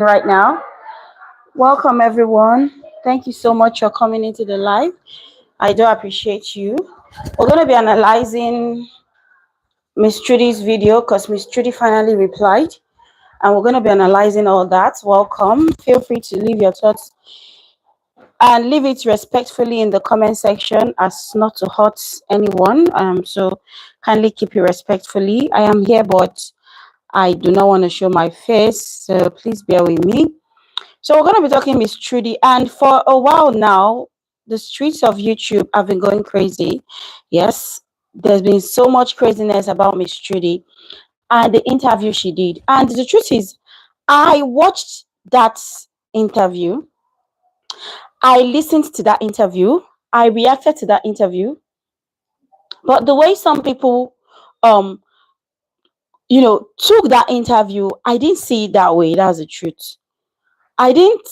right now. Welcome, everyone. Thank you so much for coming into the live. I do appreciate you. We're going to be analyzing Miss Trudy's video because Miss Trudy finally replied, and we're going to be analyzing all that. Welcome. Feel free to leave your thoughts and leave it respectfully in the comment section as not to hurt anyone. So kindly keep it respectfully. I am here, but I do not want to show my face, so please bear with me. So we're going to be talking Miss Trudy, and for a while now, the streets of YouTube have been going crazy. Yes, there's been so much craziness about Miss Trudy and the interview she did. And the truth is, I watched that interview. I listened to that interview. I reacted to that interview. But the way some people, um, took that interview, I didn't see it that way. That's the truth. I didn't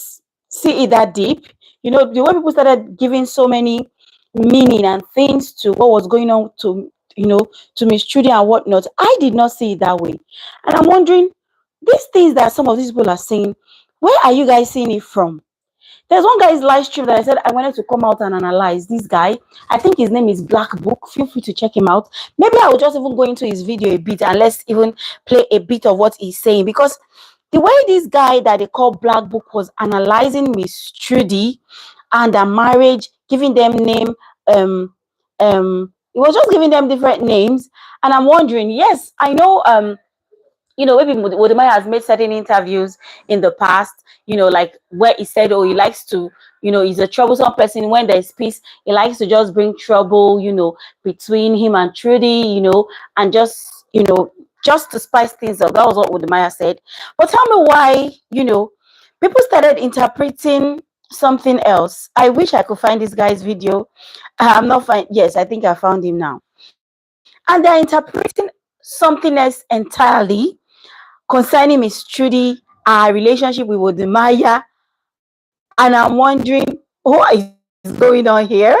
see it that deep. The way people started giving so many meaning and things to what was going on to Miss Trudy and whatnot, I did not see it that way. And I'm wondering, these things that some of these people are saying, where are you guys seeing it from? There's one guy's live stream that I said I wanted to come out and analyze. This guy, I think his name is Black Book. Feel free to check him out. Maybe I will just even go into his video a bit and let's even play a bit of what he's saying, because the way this guy that they call Black Book was analyzing Miss Trudy and her marriage, giving them name, it was just giving them different names. And I'm wondering, yes, I know, maybe Wodemaya has made certain interviews in the past, like where he said, oh, he likes to, he's a troublesome person. When there's peace, he likes to just bring trouble, between him and Trudy, and just to spice things up. That was what Wodemaya said. But tell me why, people started interpreting something else. I wish I could find this guy's video. I'm not fine. Yes, I think I found him now. And they're interpreting something else entirely concerning Miss Trudy, our relationship with Wodemaya. And I'm wondering, what is going on here?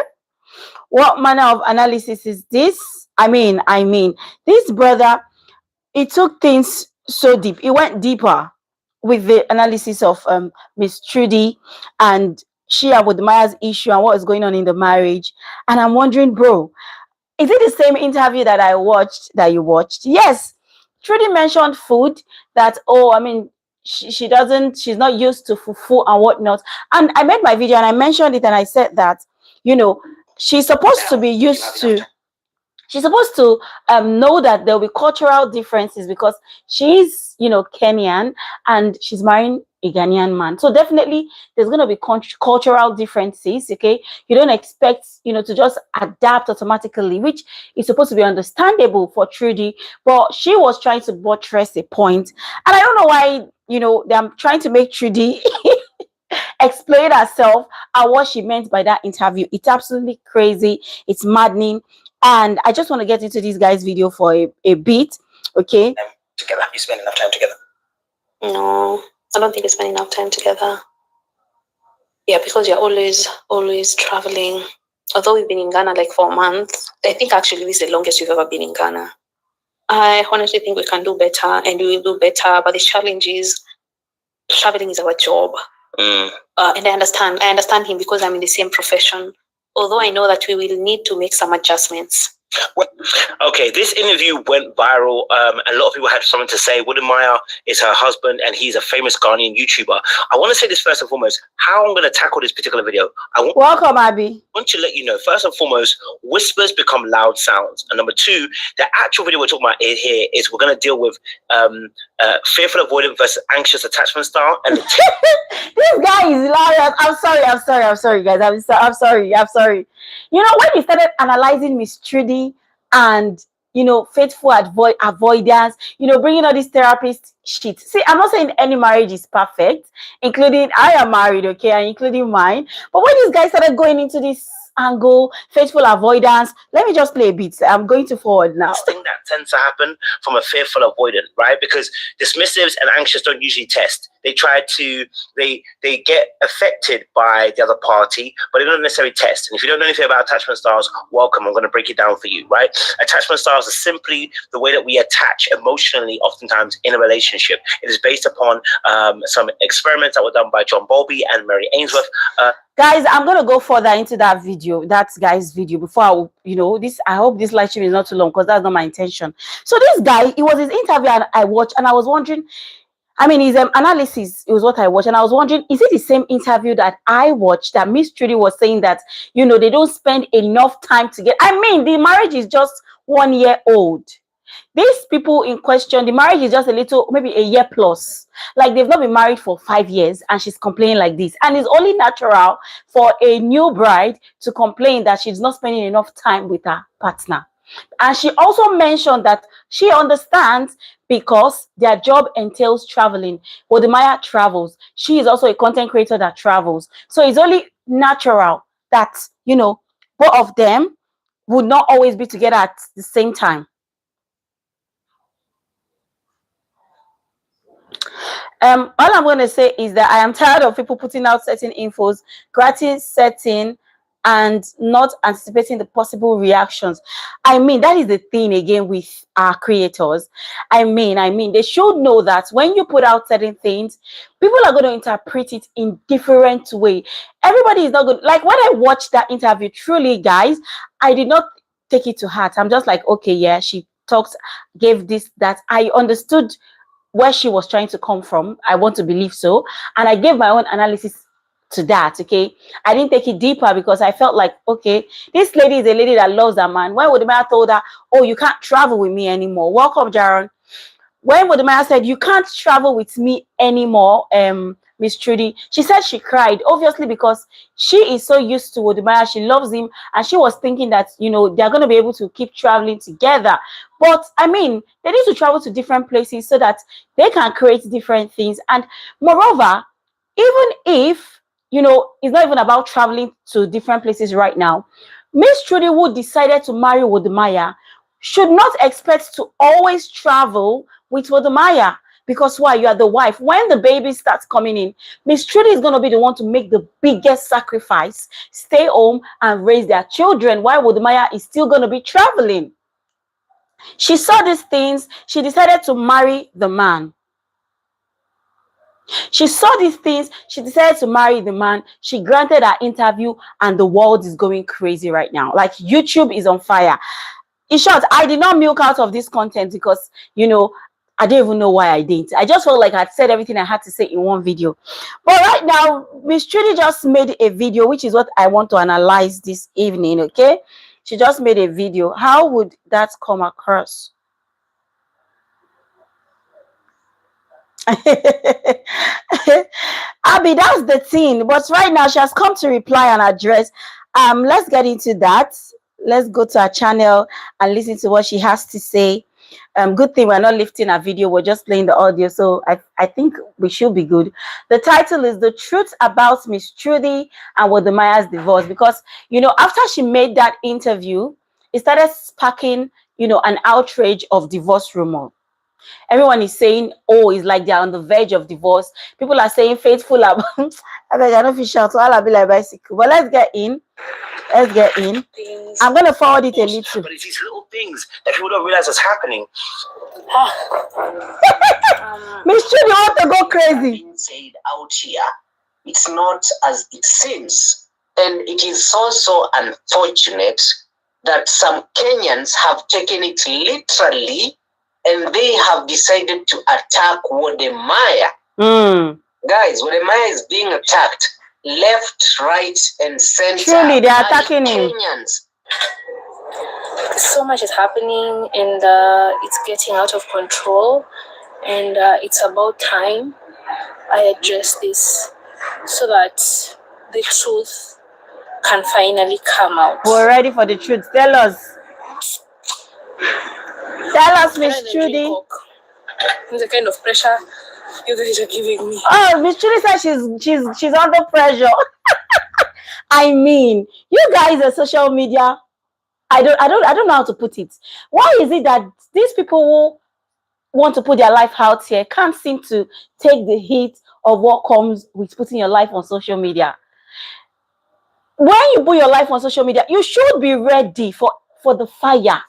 What manner of analysis is this? I mean, this brother, he took things so deep. He went deeper with the analysis of Miss Trudy and she and Wodemaya's issue and what is going on in the marriage. And I'm wondering, bro, is it the same interview that I watched that you watched? Yes. Trudy mentioned food that, she's not used to fufu and whatnot. And I made my video and I mentioned it and I said that, she's supposed to be used to, she's supposed to know that there'll be cultural differences because she's, Kenyan and she's marrying a Ghanaian man. So definitely there's going to be cultural differences, okay? You don't expect, to just adapt automatically, which is supposed to be understandable for Trudy, but she was trying to buttress a point. And I don't know why, they're trying to make Trudy explain herself and what she meant by that interview. It's absolutely crazy. It's maddening. And I just want to get into this guy's video for a bit, okay? Together, you spend enough time together? No, I don't think we spend enough time together. Yeah, because you're always traveling. Although we've been in Ghana like 4 months, I think actually this is the longest we've ever been in Ghana. I honestly think we can do better and we will do better, but the challenge is traveling is our job. And I understand him because I'm in the same profession. Although I know that we will need to make some adjustments. Well, okay, this interview went viral. A lot of people had something to say. Wodemaya is her husband, and he's a famous Ghanaian YouTuber. I want to say this first and foremost, how I'm going to tackle this particular video. Welcome, Abby. I want to let you know, first and foremost, whispers become loud sounds. And number two, the actual video we're talking about here is we're going to deal with fearful avoidant versus anxious attachment style. And this guy is hilarious. I'm sorry, guys. I'm sorry. When he started analyzing Miss Trudy and faithful avoidance, bringing all this therapist shit. See, I'm not saying any marriage is perfect, including I am married, okay, and including mine. But when this guy started going into this angle, faithful avoidance, let me just play a bit. I'm going to forward now. This thing that tends to happen from a fearful avoidant, right? Because dismissives and anxious don't usually test. They try to they get affected by the other party, but they don't necessarily test. And if you don't know anything about attachment styles, welcome. I'm going to break it down for you, right? Attachment styles are simply the way that we attach emotionally, oftentimes in a relationship. It is based upon some experiments that were done by John Bowlby and Mary Ainsworth. Guys, I'm gonna go further into that video, that guy's video, before I will, I hope this live stream is not too long, because that's not my intention. So this guy, it was his interview and I watched, and I was wondering, I mean, his analysis, it was what I watched, and I was wondering, is it the same interview that I watched that Miss Trudy was saying that, they don't spend enough time together? I mean, the marriage is just 1 year old. These people in question, the marriage is just a little, maybe a year plus. Like, they've not been married for 5 years, and she's complaining like this. And it's only natural for a new bride to complain that she's not spending enough time with her partner. And she also mentioned that she understands because their job entails traveling. Wodemaya travels. She is also a content creator that travels. So it's only natural that, both of them would not always be together at the same time. All I'm going to say is that I am tired of people putting out certain infos, gratis setting, and not anticipating the possible reactions. I mean, that is the thing again with our creators. I mean, they should know that when you put out certain things, people are going to interpret it in different way. Everybody is not good. Like when I watched that interview, truly, guys, I did not take it to heart. I'm just like, okay, yeah, she talked, gave this, that. I understood where she was trying to come from. I want to believe so. And I gave my own analysis to that, okay? I didn't take it deeper because I felt like, okay, this lady is a lady that loves her man. When Wodemaya told her, oh, you can't travel with me anymore. Welcome, Jaron. When Wodemaya said, you can't travel with me anymore, Miss Trudy, she said she cried, obviously, because she is so used to Wodemaya. She loves him, and she was thinking that, they're going to be able to keep traveling together. But, I mean, they need to travel to different places so that they can create different things. And moreover, even if, it's not even about traveling to different places right now, Miss Trudy, who decided to marry Wodemaya, should not expect to always travel with Wodemaya. Because why? You are the wife. When the baby starts coming in, Miss Trudy is going to be the one to make the biggest sacrifice, stay home and raise their children, while Wodemaya is still going to be traveling. She saw these things. She decided to marry the man. She saw these things. She decided to marry the man. She granted her interview, and the world is going crazy right now. Like, YouTube is on fire. In short, I did not milk out of this content because, I don't even know why I didn't. I just felt like I'd said everything I had to say in one video. But right now, Miss Trudy just made a video, which is what I want to analyze this evening, okay? She just made a video. How would that come across? Abby, that's the thing. But right now, she has come to reply and address. Let's get into that. Let's go to her channel and listen to what she has to say. Good thing we're not lifting a video, we're just playing the audio, so I think we should be good. The title is The Truth About Miss Trudy and Wodemaya's Divorce, because after she made that interview, it started sparking an outrage of divorce rumor. Everyone is saying, oh, it's like they're on the verge of divorce. People are saying faithful. I beg, I don't feel shout, so I'll be like bicycle. But let's get in. Let's get in. I'm going to forward it a little. But it's these little things that people don't realize is happening. Miss Trudy, you want to go crazy? Being said out here, it's not as it seems. And it is also unfortunate that some Kenyans have taken it literally and they have decided to attack Wodemaya. Guys, Wodemaya is being attacked left, right, and center. Truly, they're attacking him. Kenyans. So much is happening, and it's getting out of control, and it's about time I address this so that the truth can finally come out. We're ready for the truth. Tell us. Tell us, Miss Trudy. The kind of pressure you guys are giving me. Oh, Miss Trudy said she's under pressure. I mean, you guys are social media. I don't know how to put it. Why is it that these people want to put their life out here can't seem to take the heat of what comes with putting your life on social media. When you put your life on social media, you should be ready for the fire.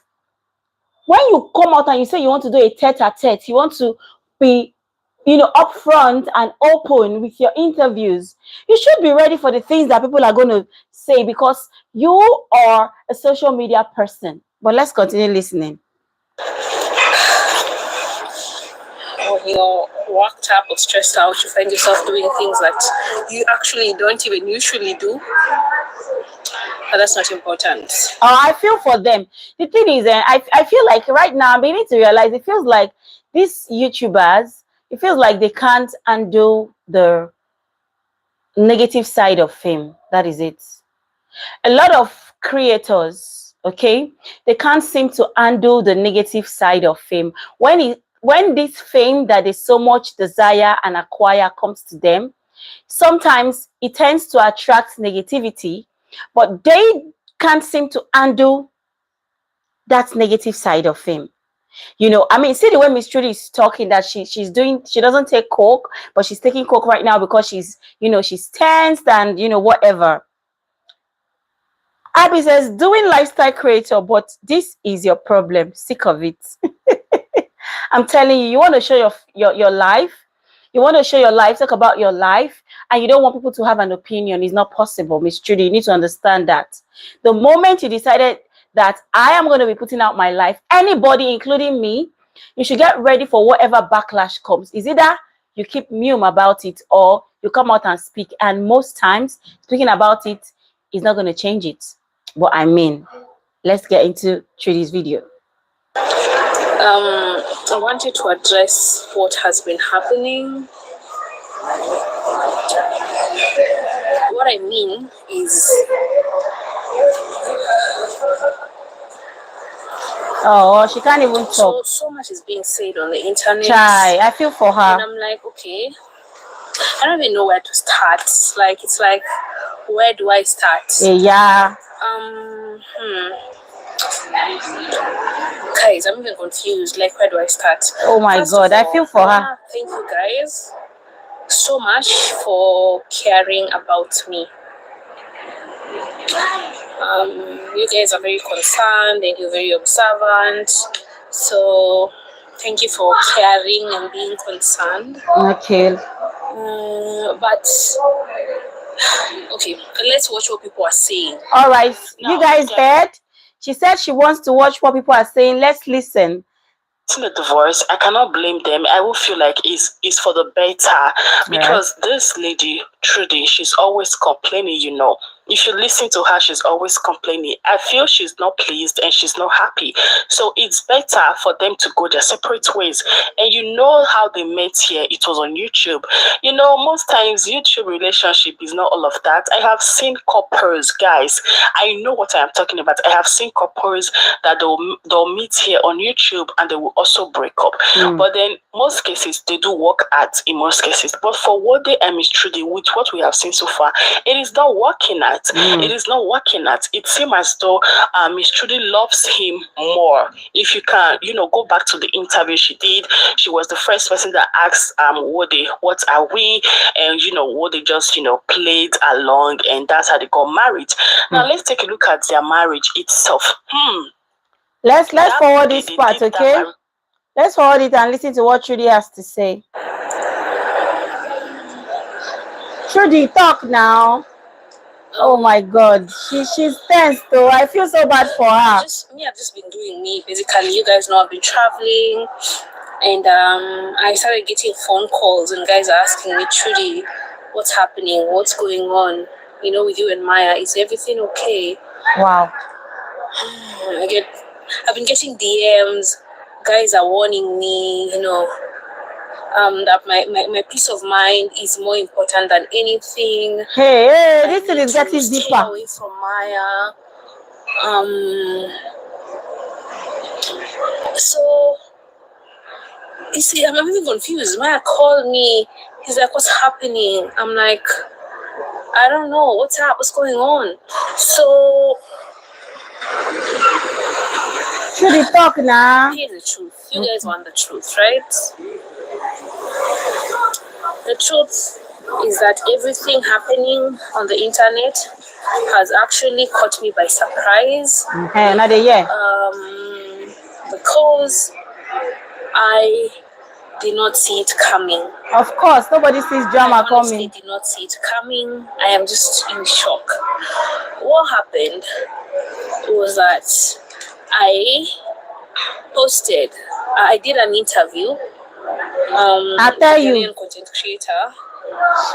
When you come out and you say you want to do a tete-a-tete, you want to be, upfront and open with your interviews, you should be ready for the things that people are going to say, because you are a social media person. But let's continue listening. When you're worked up or stressed out, you find yourself doing things that you actually don't even usually do. But that's not important. I feel for them. The thing is, I feel like right now I'm beginning to realize it feels like these YouTubers, it feels like they can't undo the negative side of fame. That is it. A lot of creators, okay, they can't seem to undo the negative side of fame. When this fame that they so much desire and acquire comes to them, sometimes it tends to attract negativity, but they can't seem to undo that negative side of fame. See the way Miss Trudy is talking, that she doesn't take coke, but she's taking coke right now because she's tensed and whatever. Abby says, doing lifestyle creator, but this is your problem. Sick of it. I'm telling you, you want to show your life. You want to show your life, talk about your life, and you don't want people to have an opinion. It's not possible, Miss Trudy. You need to understand that. The moment you decided that I am going to be putting out my life, anybody, including me, you should get ready for whatever backlash comes. Is either you keep mum about it or you come out and speak. And most times, speaking about it is not going to change it. But let's get into Trudy's video. I wanted to address what has been happening. What I mean is, she can't even talk. So much is being said on the internet. Chai, I feel for her. And I'm like, okay, I don't even know where to start. It's like, where do I start? Yeah. Guys, I'm even confused. Like, where do I start? Oh my God, I feel for her. Thank you guys so much for caring about me. You guys are very concerned and you're very observant. So thank you for caring and being concerned. Okay. But okay, let's watch what people are saying. All right, you guys heard? She said she wants to watch what people are saying. Let's listen. The divorce, I cannot blame them. I will feel like it's for the better, because this lady Trudy, she's always complaining. If you listen to her, she's always complaining. I feel she's not pleased and she's not happy. So it's better for them to go their separate ways. And you know how they met here. It was on YouTube. Most times YouTube relationship is not all of that. I have seen couples, guys. I know what I am talking about. I have seen couples that they'll meet here on YouTube and they will also break up. But then most cases they do work out in most cases. But for wode and Miss Trudy, with what we have seen so far, it is not working out. It is not working out. It seems as though Miss Trudy loves him more. If you can, go back to the interview she did, she was the first person that asked wode, what are we? And wode just played along, and that's how they got married. Now let's take a look at their marriage itself. Let's forward this part, okay? Let's forward it and listen to what Trudy has to say. Trudy, talk now. Oh my God, she's tense though. I feel so bad for her. I've just been doing me. Basically, you guys know I've been traveling, and I started getting phone calls, and guys are asking me, Trudy, what's happening? What's going on? With you and Maya, is everything okay? Wow. I've been getting DMs. Guys are warning me, that my peace of mind is more important than anything. Hey, this thing is getting stay deeper. Away from Maya. So you see, I'm even confused. Maya called me. He's like, "What's happening?" I'm like, "I don't know. What's up? What's going on?" So Trudy, talk now. Here's the truth. You guys want the truth, right? The truth is that everything happening on the internet has actually caught me by surprise. Another year. Because I did not see it coming. Of course, nobody sees drama I honestly coming. did not see it coming. I am just in shock. What happened was that I did an interview. I tell with a you. Ghanaian content creator.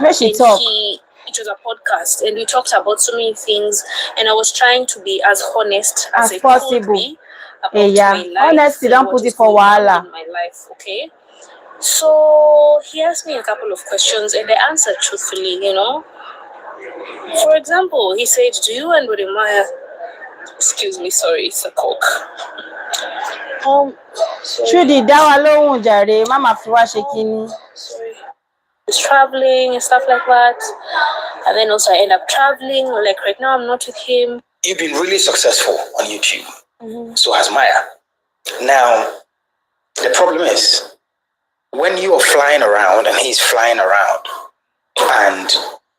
Where she And talk? it was a podcast, and we talked about so many things, and I was trying to be as honest as I possible. could be about Yeah. my life. Honestly, don't and put what it is for going on wahala. in my life, okay? So he asked me a couple of questions, and I answered truthfully, you know. For example, he said, "Do you and Rodemaya?" Excuse me, sorry, it's a coke. Trudy, dawa lohun jare, mama fi wa ṣe kíni. Sorry. He's traveling and stuff like that. And then also I end up traveling. Like right now I'm not with him. You've been really successful on YouTube. So has Maya. Now, the problem is, when you are flying around and he's flying around, and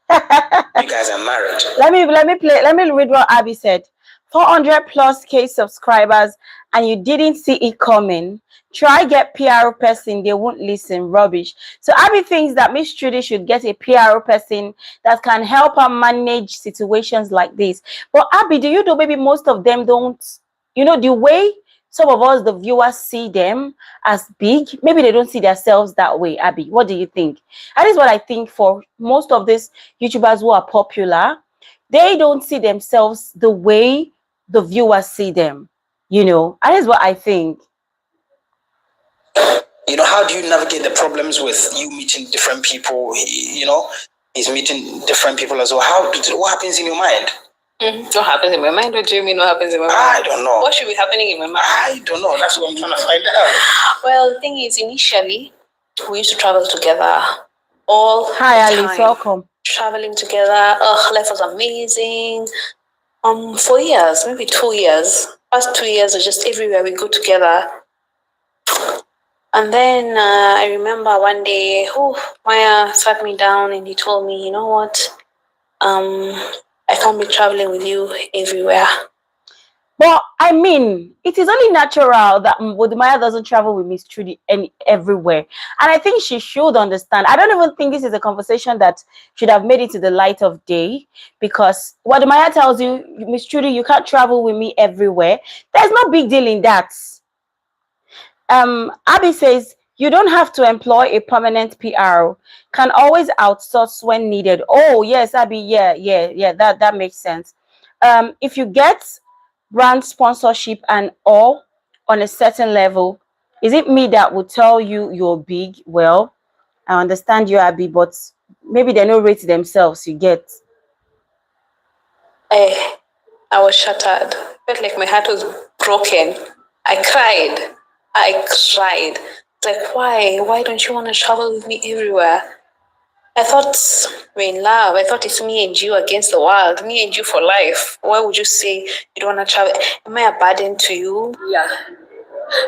you guys are married. Let me read what Abby said. 400 plus K subscribers and you didn't see it coming. Try get PR person, they won't listen. Rubbish. So Abby thinks that Miss Trudy should get a PR person that can help her manage situations like this. But Abby, do you know maybe most of them don't, you know, the way some of us, the viewers, see them as big, maybe they don't see themselves that way. Abby, what do you think? That is what I think for most of these YouTubers who are popular. They don't see themselves the way the viewers see them. You know, that is what I think. You know, how do you navigate the problems with you meeting different people? You know, he's meeting different people as well. What happens in your mind? What happens in my mind? What do you mean what happens in my mind? I don't know. What should be happening in my mind? I don't know. That's what I'm trying to find out. Well, the thing is, initially, we used to travel together all Hi, the Alice. time. Welcome. Traveling together. Life was amazing. For years, maybe 2 years. Past 2 years are just everywhere we go together. And then I remember one day, Maya sat me down and he told me, you know what? I can't be traveling with you everywhere. But I mean, it is only natural that Wode doesn't travel with Miss Trudy everywhere. And I think she should understand. I don't even think this is a conversation that should have made it to the light of day. Because Wode tells you, Miss Trudy, you can't travel with me everywhere. There's no big deal in that. Abby says, you don't have to employ a permanent PR. Can always outsource when needed. Oh, yes, Abby, yeah, that makes sense. If you get brand sponsorship and all on a certain level, is it me that will tell you you're big? Well, I understand you, Abby, but maybe they don't rate themselves, you get. I was shattered. Felt like my heart was broken. I cried. It's like, why don't you want to travel with me everywhere? I thought we're in love. I thought it's me and you against the world, me and you for life. Why would you say you don't want to travel? Am I a burden to you? Yeah.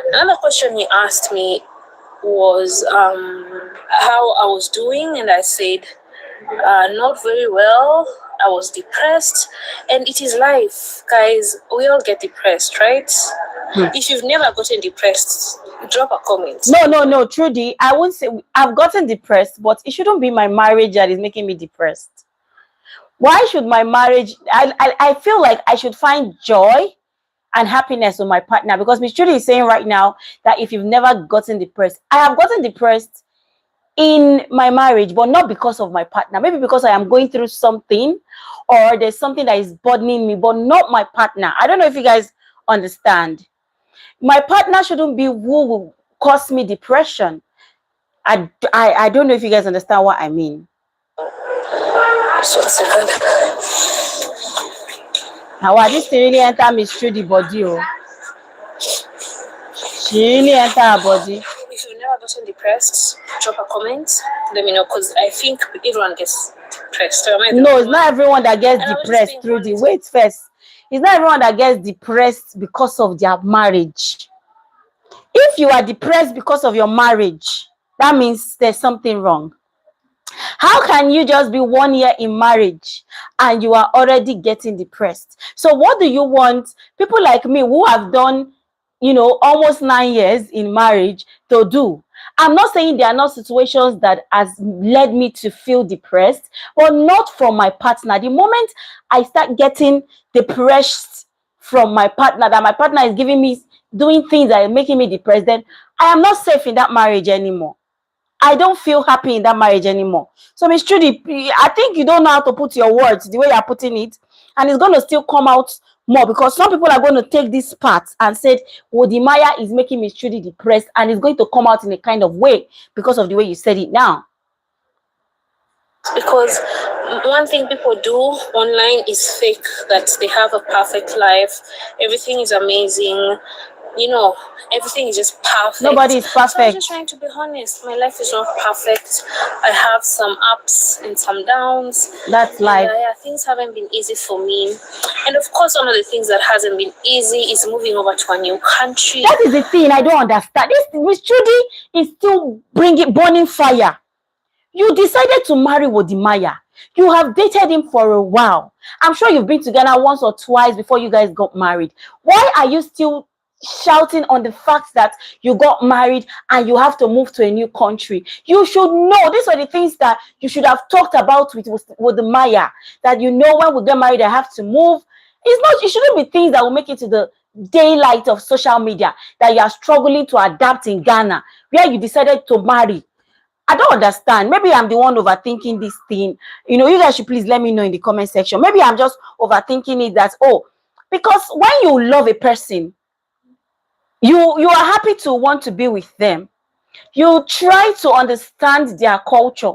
Another question he asked me was how I was doing, and I said, not very well. I was depressed, and it is life, guys. We all get depressed, right? If you've never gotten depressed, drop a comment. No, Trudy, I won't say I've gotten depressed, but it shouldn't be my marriage that is making me depressed. Why should my marriage? I feel like I should find joy and happiness with my partner, because Miss Trudy is saying right now that if you've never gotten depressed, I have gotten depressed in my marriage, but not because of my partner. Maybe because I am going through something, or there's something that is burdening me, but not my partner. I don't know if you guys understand. My partner shouldn't be who will cause me depression. I don't know if you guys understand what I mean. So a second. Now, this really enter Miss Trudy body. Oh. She really enter her body. If you've never gotten depressed, drop a comment. Let me know, because I think everyone gets depressed. No, it's not everyone that gets depressed, Trudy. Wait first. It's not everyone that gets depressed because of their marriage. If you are depressed because of your marriage, that means there's something wrong. How can you just be 1 year in marriage and you are already getting depressed? So what do you want people like me who have done, almost 9 years in marriage to do? I'm not saying there are not situations that has led me to feel depressed, but not from my partner. The moment I start getting depressed from my partner, that my partner is giving me, doing things that are making me depressed, then I am not safe in that marriage anymore. I don't feel happy in that marriage anymore. So, Miss Trudy, I think you don't know how to put your words the way you're putting it, and it's going to still come out more, because some people are going to take this part and said, Wodimaya is making Miss Trudy depressed, and it's going to come out in a kind of way because of the way you said it now. Because one thing people do online is fake that they have a perfect life, everything is amazing, everything is just perfect. Nobody is perfect. So I'm just trying to be honest. My life is not perfect. I have some ups and some downs. That's life. Yeah, things haven't been easy for me. And of course, one of the things that hasn't been easy is moving over to a new country. That is the thing I don't understand. This Miss Trudy is still burning fire. You decided to marry Wodimaya. You have dated him for a while. I'm sure you've been to Ghana once or twice before you guys got married. Why are you still shouting on the fact that you got married and you have to move to a new country? You should know these are the things that you should have talked about with Wodimaya, that when we get married I have to move. It shouldn't be things that will make it to the daylight of social media, that you are struggling to adapt in Ghana, where you decided to marry. I don't understand. Maybe I'm the one overthinking this thing. You guys should please let me know in the comment section. Maybe I'm just overthinking it, because when you love a person, you are happy to want to be with them. You try to understand their culture.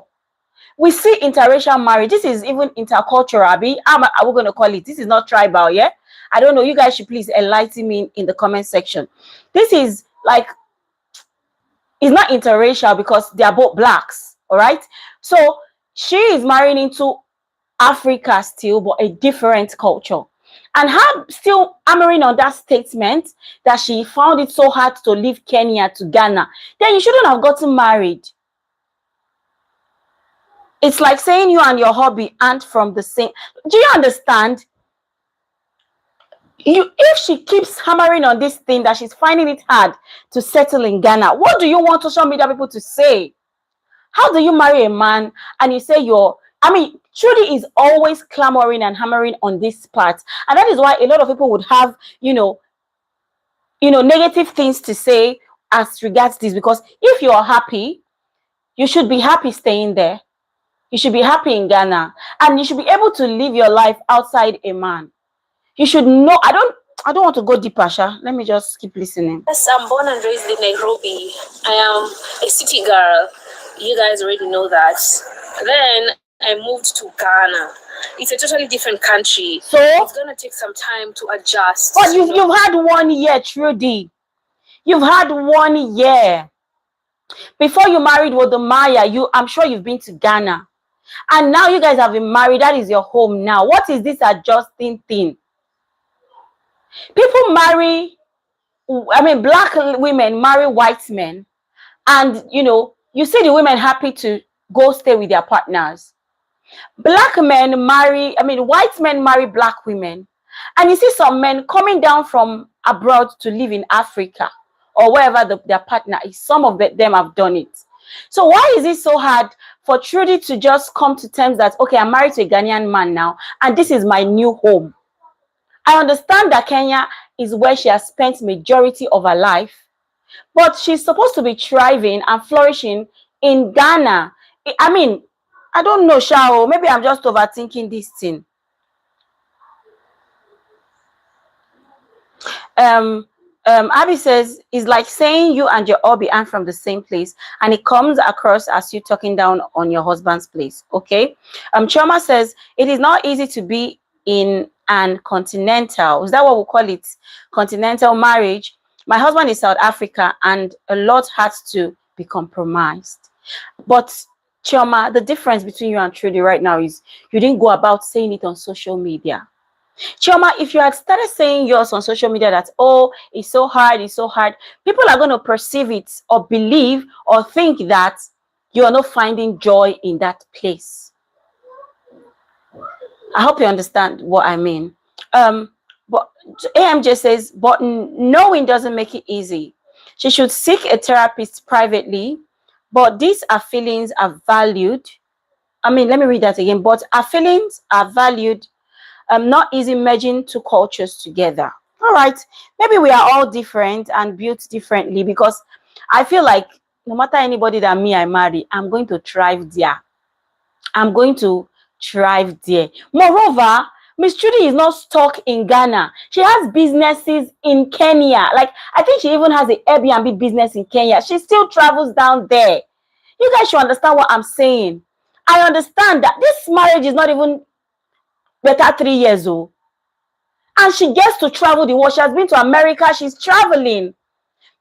We see interracial marriage. This is even intercultural. Are we going to call it? This is not tribal, yeah? I don't know. You guys should please enlighten me in the comment section. This is like, it's not interracial because they are both blacks, all right? So she is marrying into Africa still, but a different culture. And her still hammering on that statement that she found it so hard to leave Kenya to Ghana, then you shouldn't have gotten married. It's like saying you and your hubby aren't from the same. Do you understand? If she keeps hammering on this thing that she's finding it hard to settle in Ghana, what do you want social media people to say? How do you marry a man and you say Trudy is always clamoring and hammering on this part, and that is why a lot of people would have negative things to say as regards this, because if you are happy, you should be happy staying there. You should be happy in Ghana, and you should be able to live your life outside a man. You should know. I don't want to go deeper, Sha. Let me just keep listening. Yes, I'm born and raised in Nairobi. I am a city girl. You guys already know that. Then I moved to Ghana. It's a totally different country. So it's gonna take some time to adjust. But you've had 1 year, Trudy. You've had 1 year. Before you married Wodimaya, I'm sure you've been to Ghana. And now you guys have been married. That is your home now. What is this adjusting thing? People marry, black women marry white men. And, you see the women happy to go stay with their partners. White men marry black women. And you see some men coming down from abroad to live in Africa or wherever their partner is. Some of them have done it. So why is it so hard for Trudy to just come to terms that, okay, I'm married to a Ghanaian man now, and this is my new home? I understand that Kenya is where she has spent majority of her life, but she's supposed to be thriving and flourishing in Ghana. I don't know, Shao. Maybe I'm just overthinking this thing. Abby says, it's like saying you and your hubby aren't from the same place, and it comes across as you talking down on your husband's place. Okay. Chioma says, it is not easy to be in an continental, is that what we call it? Continental marriage. My husband is South Africa, and a lot has to be compromised. But Chioma, the difference between you and Trudy right now is you didn't go about saying it on social media. Chioma, if you had started saying yours on social media that, oh, it's so hard, people are going to perceive it or believe or think that you are not finding joy in that place. I hope you understand what I mean. But AMJ says, but knowing doesn't make it easy. She should seek a therapist privately, but these are feelings are valued. I mean, let me read that again. But our feelings are valued, not easy merging two cultures together. All right, maybe we are all different and built differently, because I feel like no matter anybody that I marry, I'm going to thrive there. I'm going to thrive there. Moreover, Miss Trudy is not stuck in Ghana. She has businesses in Kenya. Like, I think she even has an Airbnb business in Kenya. She still travels down there. You guys should understand what I'm saying. I understand that this marriage is not even better 3 years old. And she gets to travel the world. She has been to America. She's traveling.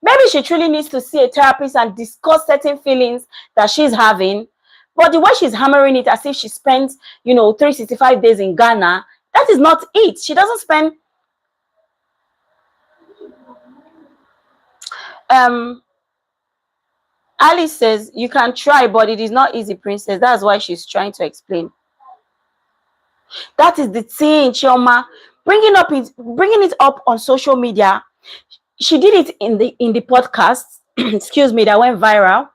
Maybe she truly needs to see a therapist and discuss certain feelings that she's having. But the way she's hammering it as if she spends, 365 days in Ghana, that is not it. She doesn't spend... Alice says, you can try, but it is not easy, princess. That's why she's trying to explain. That is the thing, Chioma. Bringing it up on social media. She did it in the podcast, excuse me, that went viral.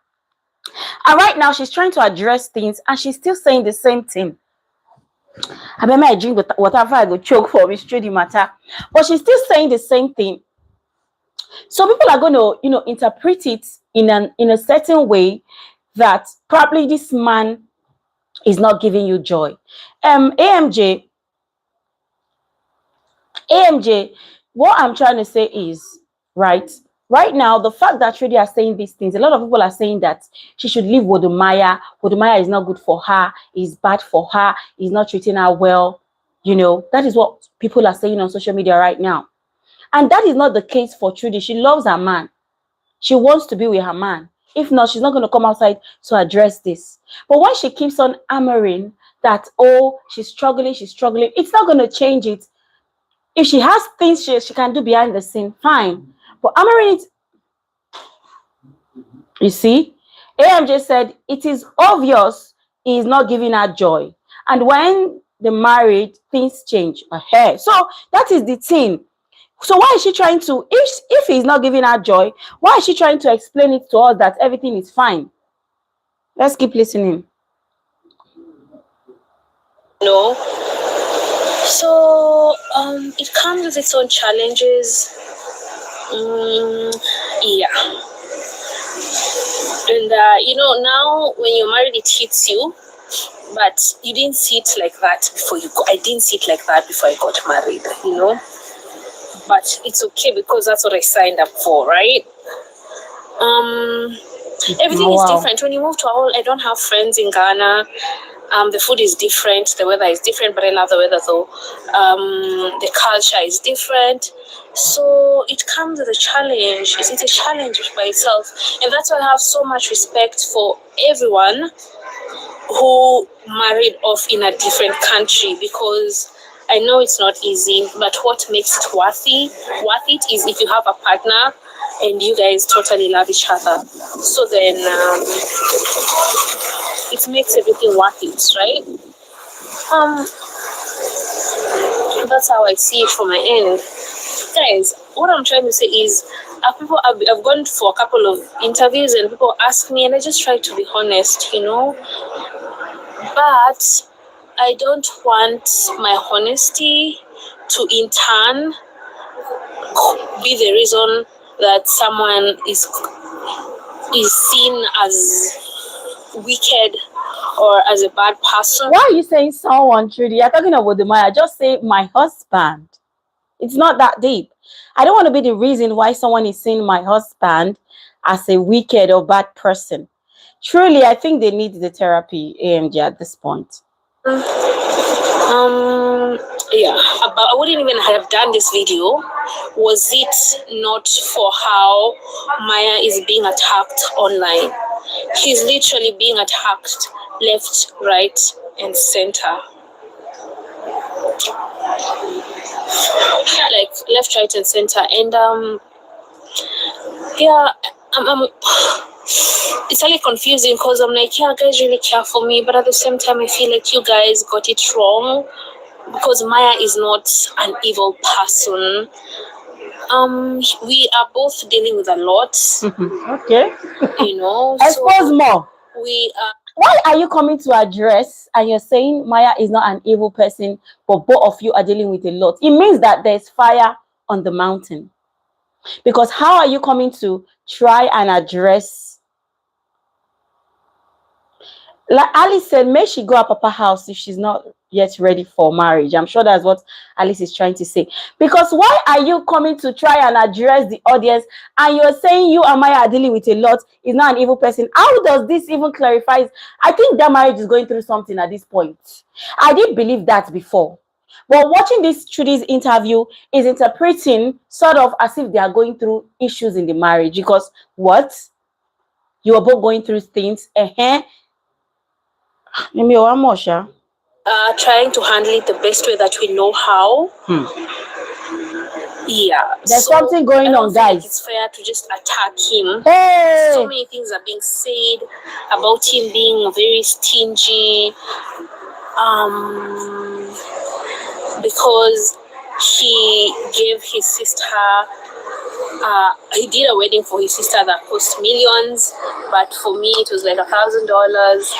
And right now she's trying to address things and she's still saying the same thing. I remember I drink whatever I go choke for Miss Trudy matter. But she's still saying the same thing. So people are going to, interpret it in a certain way that probably this man is not giving you joy. AMJ, what I'm trying to say is, right now, the fact that Trudy are saying these things, a lot of people are saying that she should leave Wodemaya. Wodemaya is not good for her, is bad for her, is not treating her well. That is what people are saying on social media right now. And that is not the case for Trudy. She loves her man. She wants to be with her man. If not, she's not going to come outside to address this. But when she keeps on hammering that, oh, she's struggling, it's not going to change it. If she has things she can do behind the scene, fine. But hammering it, you see, AMJ said it is obvious he is not giving her joy. And when they married, things change. So that is the thing. So why is she trying to, if he's not giving her joy, why is she trying to explain it to us that everything is fine? Let's keep listening. No. So it comes with its own challenges. Yeah. And now when you're married, it hits you, but you didn't see it like that before I didn't see it like that before I got married, But it's okay because that's what I signed up for, right? Everything is different. When you move to I don't have friends in Ghana. The food is different, the weather is different, but I love the weather though. The culture is different. So it comes with a challenge. It's a challenge by itself. And that's why I have so much respect for everyone who married off in a different country, because I know it's not easy, but what makes it worth it is if you have a partner and you guys totally love each other. So then it makes everything worth it, right? That's how I see it from my end. Guys, what I'm trying to say is, I've gone for a couple of interviews and people ask me, and I just try to be honest, But I don't want my honesty to in turn be the reason that someone is seen as wicked or as a bad person. Why are you saying someone, Trudy? You're talking about the Maya. Just say my husband. It's not that deep. I don't want to be the reason why someone is seeing my husband as a wicked or bad person. Truly, I think they need the therapy, AMJ, at this point. Yeah, but I wouldn't even have done this video was it not for how Maya is being attacked online. She's literally being attacked left, right, and center. like left, right, and center. And yeah, I'm it's really confusing because I'm like, yeah, guys really care for me, but at the same time, I feel like you guys got it wrong because Maya is not an evil person. We are both dealing with a lot, Okay. you know. Expose more. We are. Why are you coming to address and you're saying Maya is not an evil person, but both of you are dealing with a lot? It means that there's fire on the mountain. Because how are you coming to try and address? Like Alice said, may she go to Papa's house if she's not yet ready for marriage. I'm sure that's what Alice is trying to say. Because why are you coming to try and address the audience and you're saying you and Maya are dealing with a lot, is not an evil person? How does this even clarify? I think that marriage is going through something at this point. I didn't believe that before. But watching this Trudy's interview is interpreting sort of as if they are going through issues in the marriage. Because what? You are both going through things. Maybe one more, Sha. Trying to handle it the best way that we know how. Yeah, There's something going on, guys. It's fair to just attack him. Hey! So many things are being said about him being very stingy. Because he gave his sister. He did a wedding for his sister that cost millions, but for me it was like $1,000.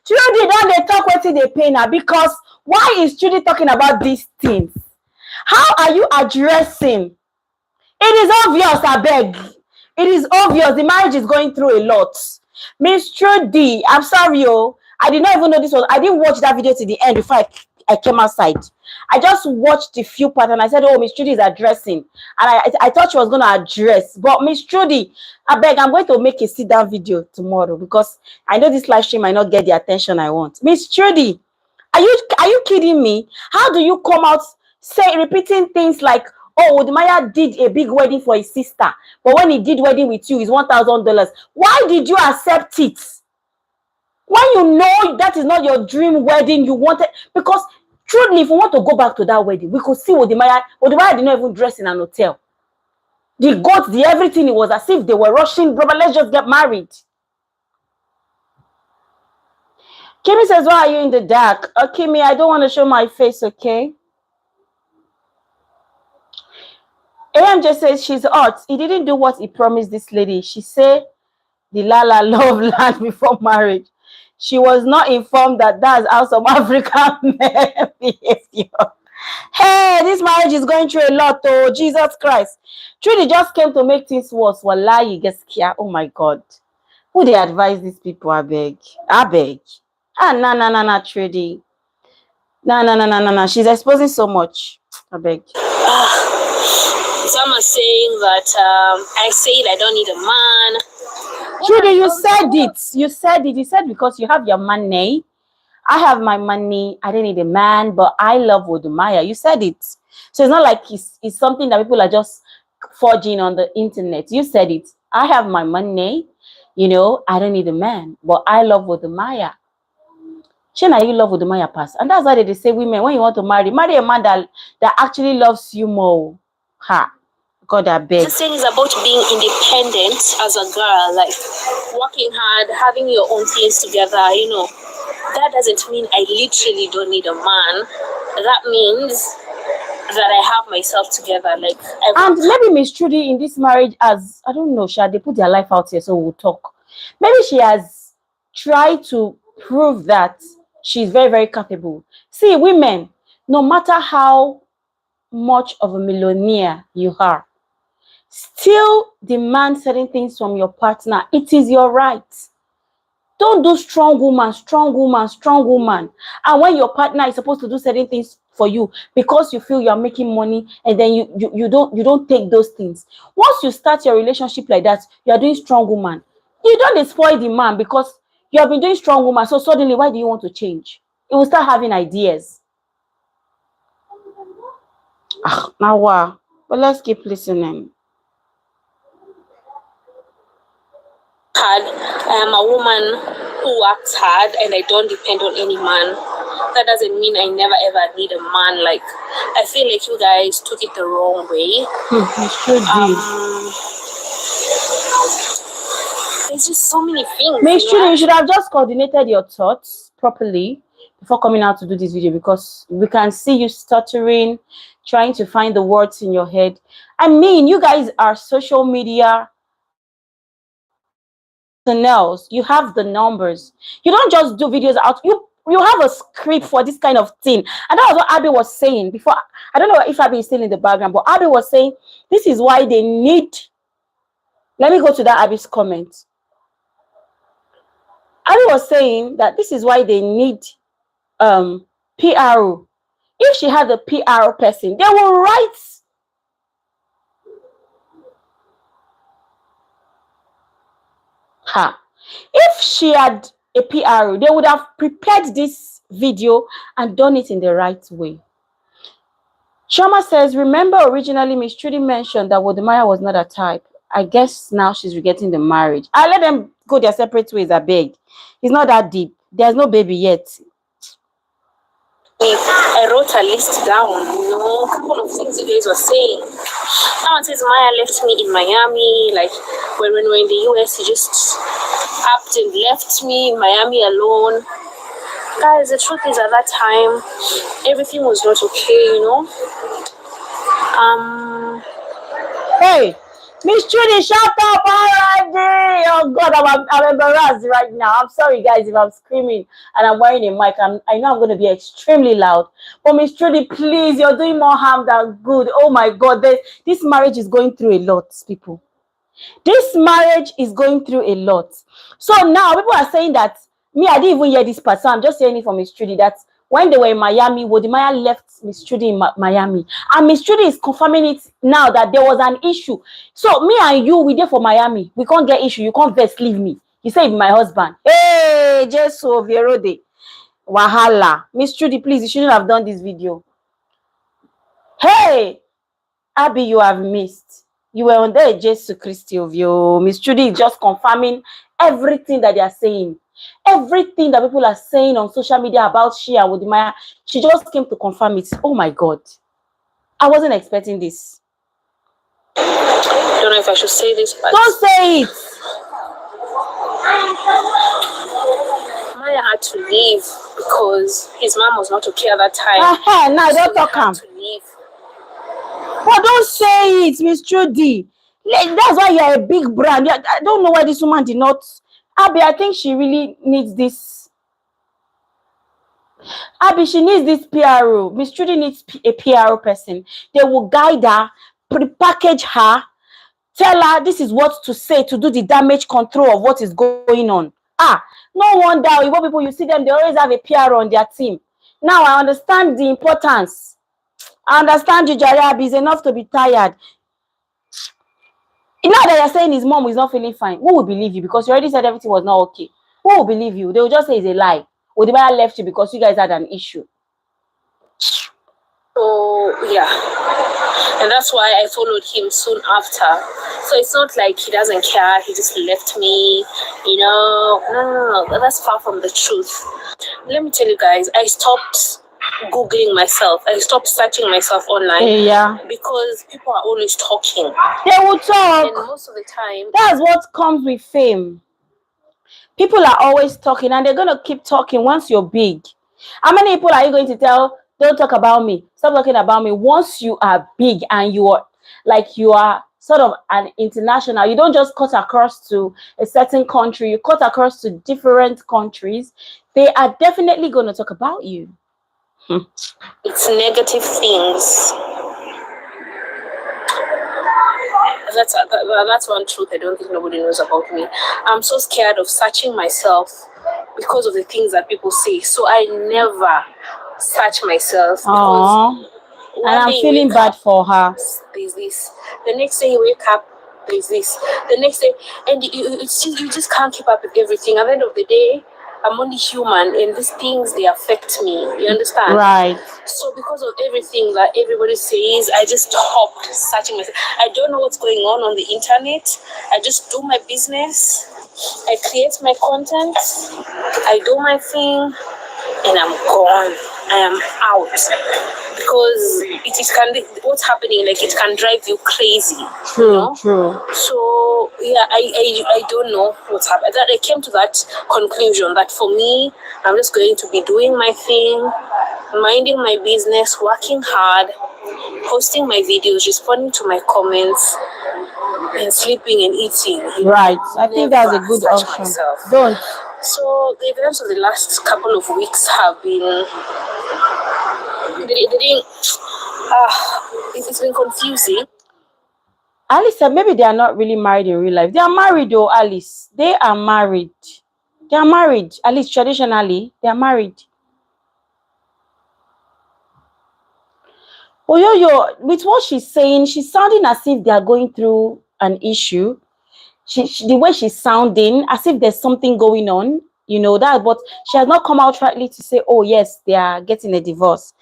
Trudy, don't they talk what they pay now? Because why is Trudy talking about these things? How are you addressing? It is obvious, I beg. It is obvious the marriage is going through a lot. Miss Trudy, I'm sorry, I did not even know this was. I didn't watch that video to the end before I came outside. I just watched the few part and I said, oh, Miss Trudy is addressing. And I thought she was going to address. But Miss Trudy, I beg, I'm going to make a sit-down video tomorrow because I know this live stream might not get the attention I want. Miss Trudy, are you kidding me? How do you come out repeating things like, oh, Udmaya did a big wedding for his sister, but when he did wedding with you, it's $1,000. Why did you accept it? When you know that is not your dream wedding, you wanted, because truly, if we want to go back to that wedding, we could see Udmaya did not even dress in an hotel. The goats, the everything, it was as if they were rushing, brother, let's just get married. Kimmy says, why are you in the dark? Kimmy, I don't want to show my face, okay? AM just says she's hot. He didn't do what he promised this lady. She said the Lala love land before marriage. She was not informed that that's how some African men behave. Hey, this marriage is going through a lot, oh, Jesus Christ. Trudy just came to make things worse. Wallahi, Gaskia. Oh my God. Who they advise these people? I beg. I beg. Nah, Trudy. Nah. She's exposing so much. I beg. Some are saying that I said I don't need a man. Trudy, you said it. You said it. You said because you have your money. I have my money. I don't need a man, but I love Udmaya. You said it. So it's not like it's something that people are just forging on the internet. You said it. I have my money. You know, I don't need a man, but I love Udmaya. Shana, you love Udmaya pass. And that's why they say women, when you want to marry a man that actually loves you more. Ha. God, I beg. This thing is about being independent as a girl, like working hard, having your own things together, you know. That doesn't mean I literally don't need a man. That means that I have myself together. And maybe Miss Trudy in this marriage, as I don't know, they put their life out here, so we'll talk. Maybe she has tried to prove that she's very, very capable. See, women, no matter how much of a millionaire you are, still demand certain things from your partner. It is your right. Don't do strong woman. And when your partner is supposed to do certain things for you because you feel you are making money, and then you don't take those things. Once you start your relationship like that, you are doing strong woman. You don't spoil the man because you have been doing strong woman. So suddenly, why do you want to change? He will start having ideas. Now wow. But let's keep listening. Hard. I am a woman who works hard and I don't depend on any man. that doesn't mean I never ever need a man. Like, I feel like you guys took it the wrong way. There's just so many things. Miss Trudy, you should have just coordinated your thoughts properly before coming out to do this video, because we can see you stuttering, trying to find the words in your head. I mean, you guys are social media personnel. You have the numbers. You don't just do videos out. You have a script for this kind of thing. And that was what Abby was saying before. I don't know if Abby is still in the background, but Abby was saying this is why they need. Let me go to that Abby's comment. Abby was saying that this is why they need PRO. If she had a PRO person, they will write her. If she had a PRO, they would have prepared this video and done it in the right way. Shoma says, remember originally Miss Trudy mentioned that Wodemaya was not a type. I guess now she's regretting the marriage. I let them go their separate ways, I beg. It's not that deep. There's no baby yet. I wrote a list down, you know, a couple of things you guys were saying. Someone says Maya left me in Miami, like when we were in the US, he just upped and left me in Miami alone. Guys, the truth is at that time, everything was not okay, you know. Hey, Miss Trudy, shut up already! Oh God, I'm embarrassed right now. I'm sorry, guys, if I'm screaming and I'm wearing a mic. I know I'm going to be extremely loud. But Miss Trudy, please, you're doing more harm than good. Oh my God, this marriage is going through a lot, people. This marriage is going through a lot. So now people are saying that I didn't even hear this part. So I'm just saying it for Miss Trudy that when they were in Miami, Wodemaya left Miss Trudy in Miami. And Miss Trudy is confirming it now that there was an issue. So me and you, we there for Miami. We can't get issue. You can't best leave me. You say my husband. Hey, just so Verode. Wahala. Miss Trudy, please, you shouldn't have done this video. Hey, Abby, you have missed. You were on there, Jesus Christ of you. Miss Trudy is just confirming everything that they are saying. Everything that people are saying on social media about she and Wodemaya, she just came to confirm it. Oh my God. I wasn't expecting this. I don't know if I should say this, but don't say it. Maya had to leave because his mom was not okay at that time. Now don't talk him. To leave. But don't say it, Miss Trudy. That's why you're a big brand. I don't know why this woman did not. Abby, I think she really needs this. Abby, she needs this PRO. Miss Trudy needs a PRO person. They will guide her, pre-package her, tell her this is what to say to do the damage control of what is going on. No wonder Igbo people, you see them, they always have a PRO on their team. Now I understand the importance. I understand you, Jare Abby. It's enough to be tired. Now that you're saying his mom is not feeling fine, who will believe you? Because you already said everything was not okay. Who will believe you? They will just say it's a lie. Wodemaya left you because you guys had an issue. So, yeah. And that's why I followed him soon after. So it's not like he doesn't care. He just left me, you know. No. That's far from the truth. Let me tell you guys, I stopped Googling myself. I stopped searching myself online. Yeah. Because people are always talking. They will talk. And most of the time, that's what comes with fame. People are always talking and they're going to keep talking once you're big. How many people are you going to tell, don't talk about me, stop talking about me? Once you are big and you are sort of an international, you don't just cut across to a certain country, you cut across to different countries, they are definitely going to talk about you. It's negative things. That's one truth I don't think nobody knows about me. I'm so scared of searching myself because of the things that people say. So I never search myself. And I'm feeling bad for her. There's this. The next day you wake up, there's this. The next day, and you just can't keep up with everything. At the end of the day, I'm only human, and these things, they affect me. You understand? Right. So because of everything that everybody says, I just stopped searching myself. I don't know what's going on the internet. I just do my business. I create my content. I do my thing. and I'm gone. I am out because it can be what's happening. Like it can drive you crazy. True, You know? true. So yeah, I don't know what's happened. That I came to that conclusion that for me, I'm just going to be doing my thing, minding my business, working hard, posting my videos, responding to my comments, and sleeping and eating. Right. I think that's a Never good touch option. myself. Don't. So the events of the last couple of weeks have been they didn't it's been confusing. Alice said maybe they are not really married in real life. They are married though, Alice. They are married. They are married. At least traditionally, they are married. Oyoyo, with what she's saying, she's sounding as if they are going through an issue. The way she's sounding, as if there's something going on, you know, that, but she has not come out rightly to say, oh, yes, they are getting a divorce,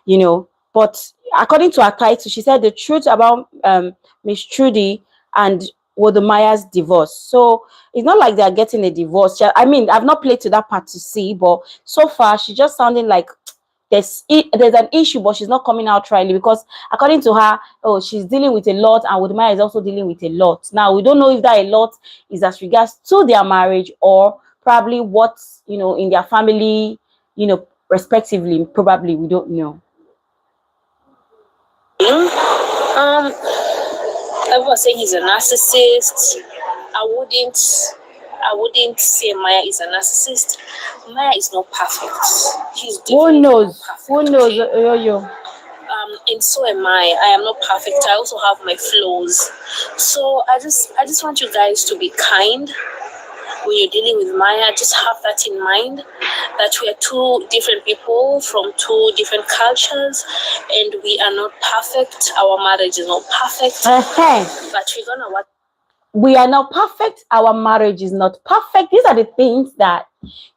you know. But according to her title, she said the truth about Miss Trudy and Wodemeier's divorce. So it's not like they're getting a divorce. I mean, I've not played to that part to see, but so far she's just sounding like there's an issue, but she's not coming out rightly because according to her, oh, she's dealing with a lot, and Wodemaier is also dealing with a lot. Now we don't know if that a lot is as regards to their marriage or probably what, you know, in their family, you know, respectively. Probably we don't know. Everyone saying he's a narcissist. I wouldn't say Maya is a narcissist. Maya is not perfect. He's Who definitely knows? not perfect. Who knows? Okay? Yo. And so am I. I am not perfect. I also have my flaws. So I just want you guys to be kind when you're dealing with Maya. Just have that in mind, that we are two different people from two different cultures, and we are not perfect. Our marriage is not perfect, but we're gonna work. We are not perfect. Our marriage is not perfect. These are the things that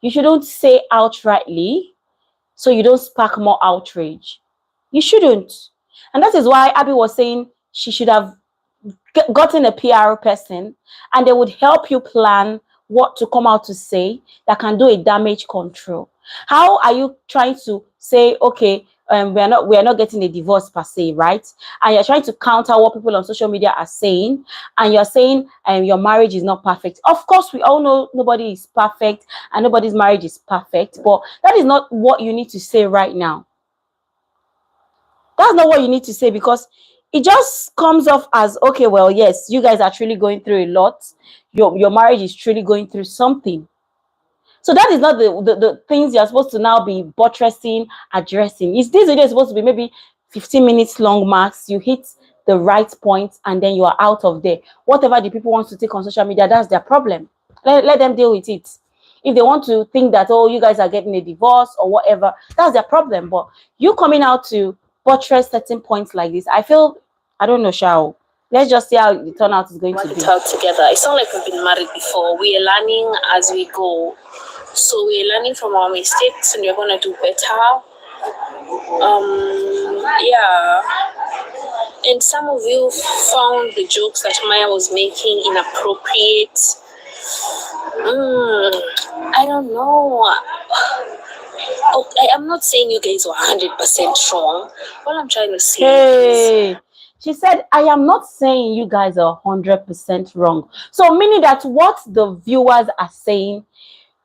you shouldn't say outrightly, so you don't spark more outrage. You shouldn't. And that is why Abby was saying she should have gotten a PR person, and they would help you plan what to come out to say that can do a damage control. How are you trying to say, okay, we are not getting a divorce per se, right? And you're trying to counter what people on social media are saying, and you're saying your marriage is not perfect. Of course, we all know nobody is perfect and nobody's marriage is perfect, but that is not what you need to say right now. That's not what you need to say, because it just comes off as, okay, well, yes, you guys are truly going through a lot. Your marriage is truly going through something. So that is not the things you're supposed to now be buttressing, addressing. This video is supposed to be maybe 15 minutes long max. You hit the right point and then you are out of there. Whatever the people want to take on social media, that's their problem. Let them deal with it. If they want to think that, oh, you guys are getting a divorce or whatever, that's their problem. But you coming out to buttress certain points like this, I feel, I don't know, Shao. Let's just see how the turnout is going to be. Work it out together. It's not like we've been married before. We are learning as we go. So we're learning from our mistakes, and we're gonna do better. Yeah. And some of you found the jokes that Maya was making inappropriate. I don't know. Okay, I'm not saying you guys were 100% wrong. What I'm trying to say is, she said, I am not saying you guys are 100% wrong. So meaning that what the viewers are saying,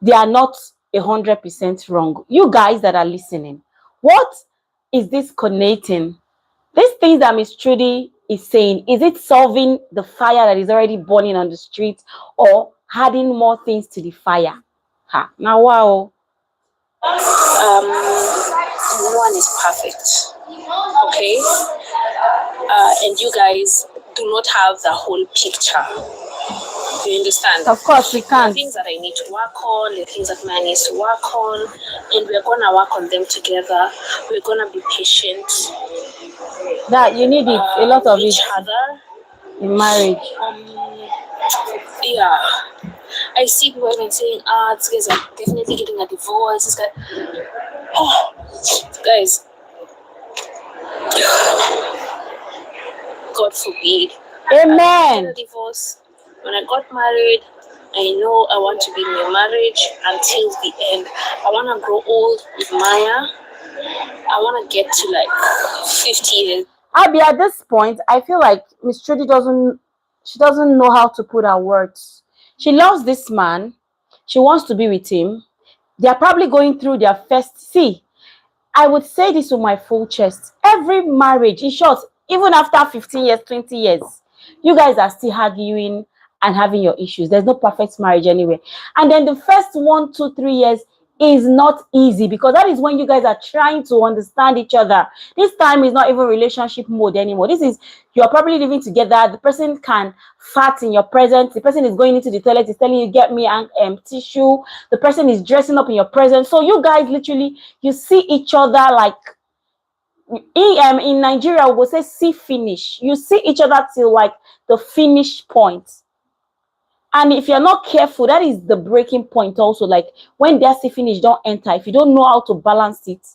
they are not 100% wrong. You guys that are listening, what is this connating? These things that Miss Trudy is saying, is it solving the fire that is already burning on the street, or adding more things to the fire? Now, wow. No one is perfect. Okay? And you guys do not have the whole picture. You understand? Of course, we can't. The things that I need to work on, the things that Maya needs to work on, and we're gonna work on them together. We're gonna be patient. That you need it, a lot of each it other in marriage. Yeah. I see people even saying, this guy's are definitely getting a divorce. This guy, guys, God forbid. Amen. I didn't get a divorce. When I got married, I I know I want to be in my marriage until the end. I want to grow old with Maya. I want to get to like 50 years. Abby, at this point, I feel like Miss Trudy doesn't know how to put her words. She loves this man. She wants to be with him. They are probably going through their first. See, I would say this with my full chest. Every marriage, in short, even after 15 years, 20 years, you guys are still arguing and having your issues. There's no perfect marriage anyway. And then the first 1, 2, 3 years is not easy because that is when you guys are trying to understand each other. This time is not even relationship mode anymore. This is, you're probably living together. The person can fart in your presence. The person is going into the toilet, is telling you, get me tissue. The person is dressing up in your presence. So you guys literally, you see each other like, in Nigeria, we will say see finish. You see each other till like the finish point. And if you're not careful, that is the breaking point also. Like when their see finish don't enter, if you don't know how to balance it,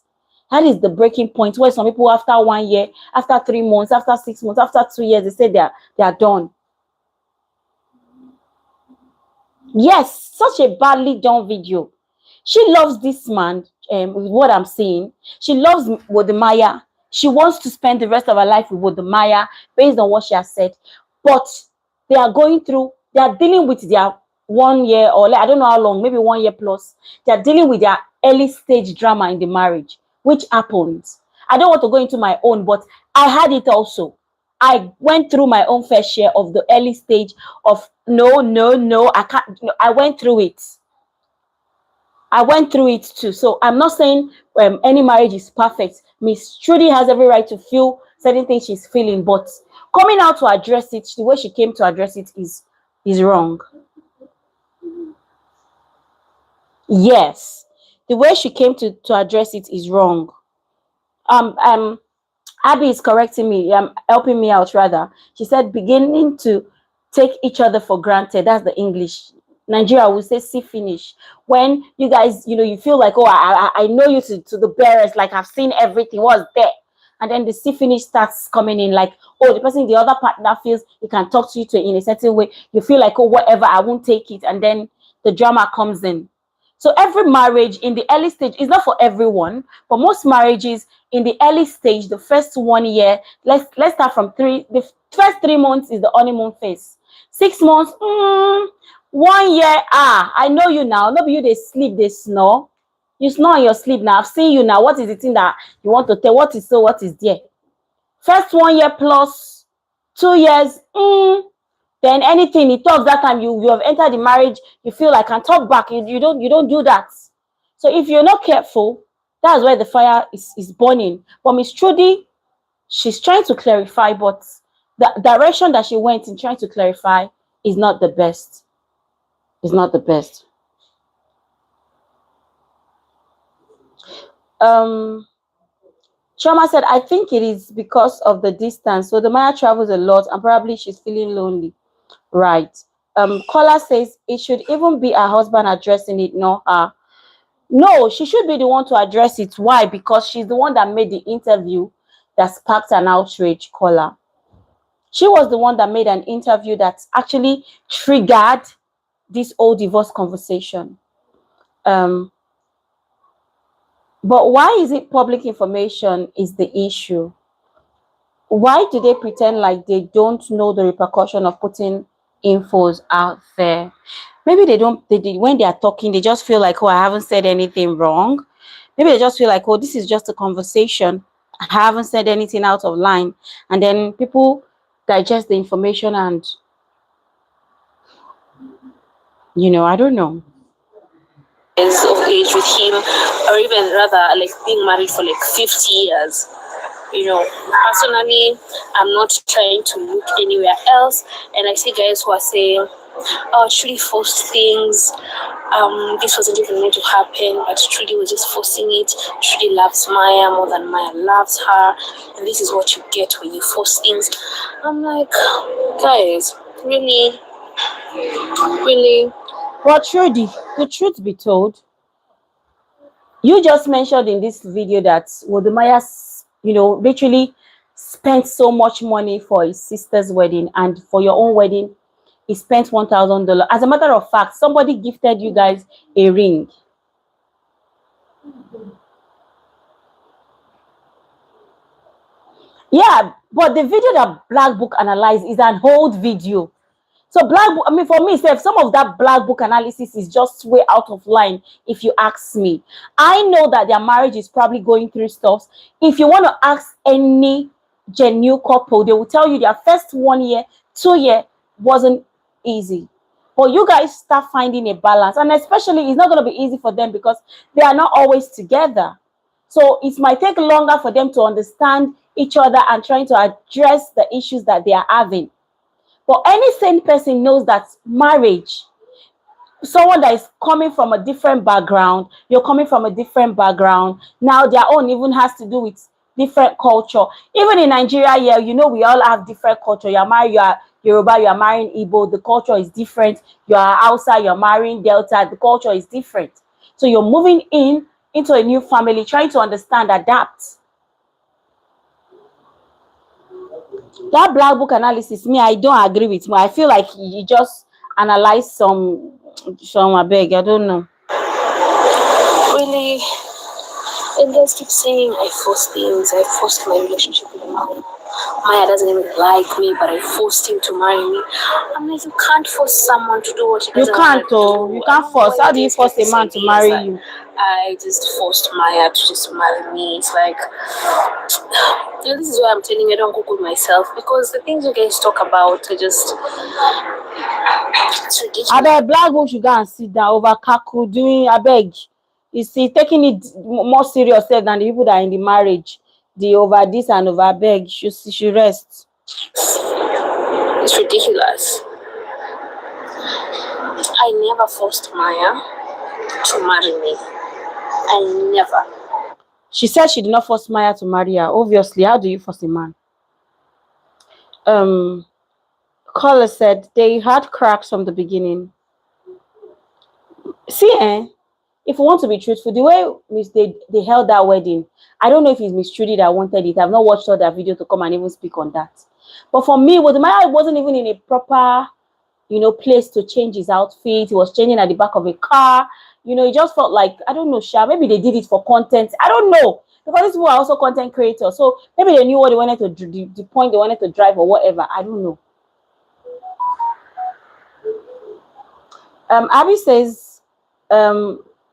that is the breaking point where some people after 1 year, after 3 months, after 6 months, after 2 years, they say they are done. Yes, such a badly done video. She loves this man, with what I'm saying. She loves Wode. She wants to spend the rest of her life with Wode based on what she has said. But they are dealing with their 1 year, or like, I don't know how long, maybe 1 year plus. They are dealing with their early stage drama in the marriage, which happens. I don't want to go into my own, but I had it also. I went through my own fair share of the early stage of no, I can't. I went through it. I went through it too. So I'm not saying any marriage is perfect. Miss Trudy has every right to feel certain things she's feeling, but coming out to address it, the way she came to address it is wrong. Yes, the way she came to address it is wrong. Abby is correcting me, helping me out rather. She said beginning to take each other for granted. That's the English. Nigeria will say see finish. When you guys, you feel like, oh, I know you to the barest, like I've seen everything, what's there? And then the see finish starts coming in, like, oh, the person, the other partner feels he can talk to you in a certain way. You feel like, oh, whatever, I won't take it. And then the drama comes in. So every marriage in the early stage is not for everyone, but most marriages in the early stage, the first 1 year, let's start from the first 3 months is the honeymoon phase. 6 months, 1 year, I know you now. Not you they sleep, they snore. You snore in your sleep now. I've seen you now. What is the thing that you want to tell? What is there? First 1 year plus 2 years, then anything he talks that time, you have entered the marriage, you feel like I can talk back. You don't do that. So if you're not careful, that's where the fire is burning. But Miss Trudy, she's trying to clarify, but the direction that she went in trying to clarify is not the best. It's not the best. Choma said, I think it is because of the distance. So the Maya travels a lot and probably she's feeling lonely. Right. Kola says it should even be her husband addressing it, not her. No, she should be the one to address it. Why? Because she's the one that made the interview that sparked an outrage. Kola. She was the one that made an interview that actually triggered this whole divorce conversation. But why is it public information is the issue? Why do they pretend like they don't know the repercussion of putting infos out there? Maybe they don't, when they are talking, they just feel like, oh, I haven't said anything wrong. Maybe they just feel like, oh, this is just a conversation. I haven't said anything out of line. And then people digest the information and, I don't know. Is of age with him, or even rather like being married for like 50 years. Personally, I'm not trying to look anywhere else, and I see guys who are saying, oh, Trudy forced things, this wasn't even meant to happen, but Trudy was just forcing it. Trudy loves Maya more than Maya loves her, and this is what you get when you force things. I'm like, guys, really? But Trudy, the truth be told, you just mentioned in this video that Wode, literally spent so much money for his sister's wedding and for your own wedding. he spent $1,000. As a matter of fact, somebody gifted you guys a ring. Yeah, but the video that Black Book analyzed is an old video. So I mean, for me, some of that Black Book analysis is just way out of line, if you ask me. I know that their marriage is probably going through stuff. If you want to ask any genuine couple, they will tell you their first 1 year, 2 year wasn't easy. But you guys start finding a balance. And especially, it's not going to be easy for them because they are not always together. So it might take longer for them to understand each other and trying to address the issues that they are having. But any sane person knows that marriage, someone that is coming from a different background, you're coming from a different background. Now their own even has to do with different culture. Even in Nigeria, yeah, you know, we all have different culture. You're married, you are Yoruba, you are marrying Igbo, the culture is different. You are Hausa, you're marrying Delta, the culture is different. So you're moving into a new family, trying to understand, adapt. That Black Book analysis, me, I don't agree with me. I feel like you just analyze some I beg, I don't know. Really, and guys keep saying I force things, I forced my relationship with Maya. Maya doesn't even like me, but I forced him to marry me. I'm like, you can't force someone to do what he doesn't want to do. You can't force. How do you force a man to marry you? I just forced Maya to just marry me. It's like, you know, this is why I'm telling you I don't Google myself, because the things you guys talk about are just, it's ridiculous. I beg, Black Book should go and sit down over Kaku doing, I beg. You see, taking it more serious than the people that are in the marriage. The over this and over beg, she rest. It's ridiculous. I never forced Maya to marry me. I never. She said she did not force Maya to marry her. Obviously, how do you force a man? Caller said they had cracks from the beginning. See, if we want to be truthful, the way they held that wedding, I don't know if it's Miss Trudy that wanted it. I've not watched all that video to come and even speak on that. But for me, with Maya, wasn't even in a proper, you know, place to change his outfit. He was changing at the back of a car. You know, it just felt like, I don't know, Sha, maybe they did it for content. I don't know. Because these people are also content creators. So maybe they knew what they wanted to do, the point they wanted to drive or whatever. I don't know. Abby says,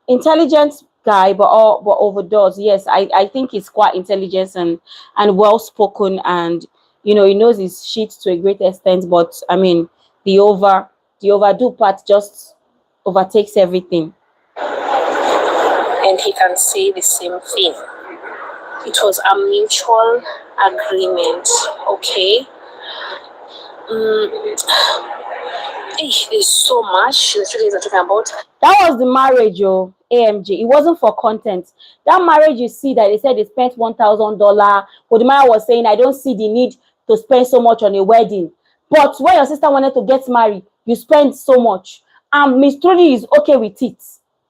intelligent guy, but overdoes. Yes, I think he's quite intelligent and well spoken, and you know, he knows his shit to a great extent. But I mean, the overdo part just overtakes everything. And he can say the same thing. It was a mutual agreement, okay? There's so much that you guys are talking about. That was the marriage, AMG. It wasn't for content. That marriage, you see that they said they spent $1,000. Wodemaya was saying, I don't see the need to spend so much on a wedding. But when your sister wanted to get married, you spent so much. And Miss Trudy is okay with it.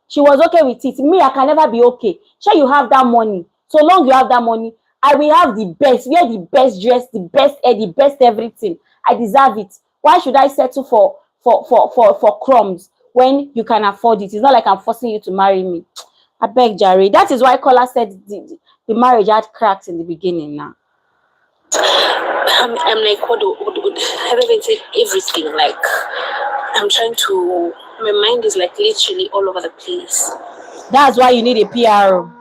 She was okay with it. Me, I can never be okay. Sure, you have that money. So long you have that money, I will have the best. Wear the best dress, the best hair, the best everything. I deserve it. Why should I settle for crumbs when you can afford it? It's not like I'm forcing you to marry me. I beg, Jerry. That is why Kola said the marriage had cracks in the beginning now. I'm like, what I've said everything. Like, I'm trying to, my mind is like literally all over the place. That's why you need a PRO.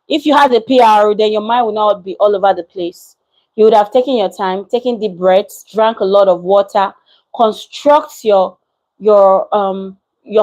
If you had a PRO, then your mind would not be all over the place. You would have taken your time, taken deep breaths, drank a lot of water, construct your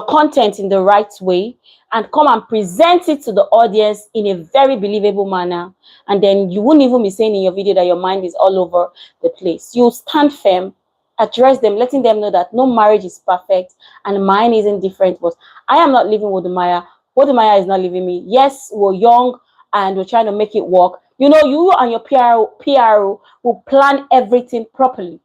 content in the right way, and come and present it to the audience in a very believable manner. And then you wouldn't even be saying in your video that your mind is all over the place. You stand firm, address them, letting them know that no marriage is perfect and mine isn't different. But I am not living with Wodemaya. Wodemaya is not leaving me. Yes, we're young and we're trying to make it work. You know, you and your PRO will plan everything properly.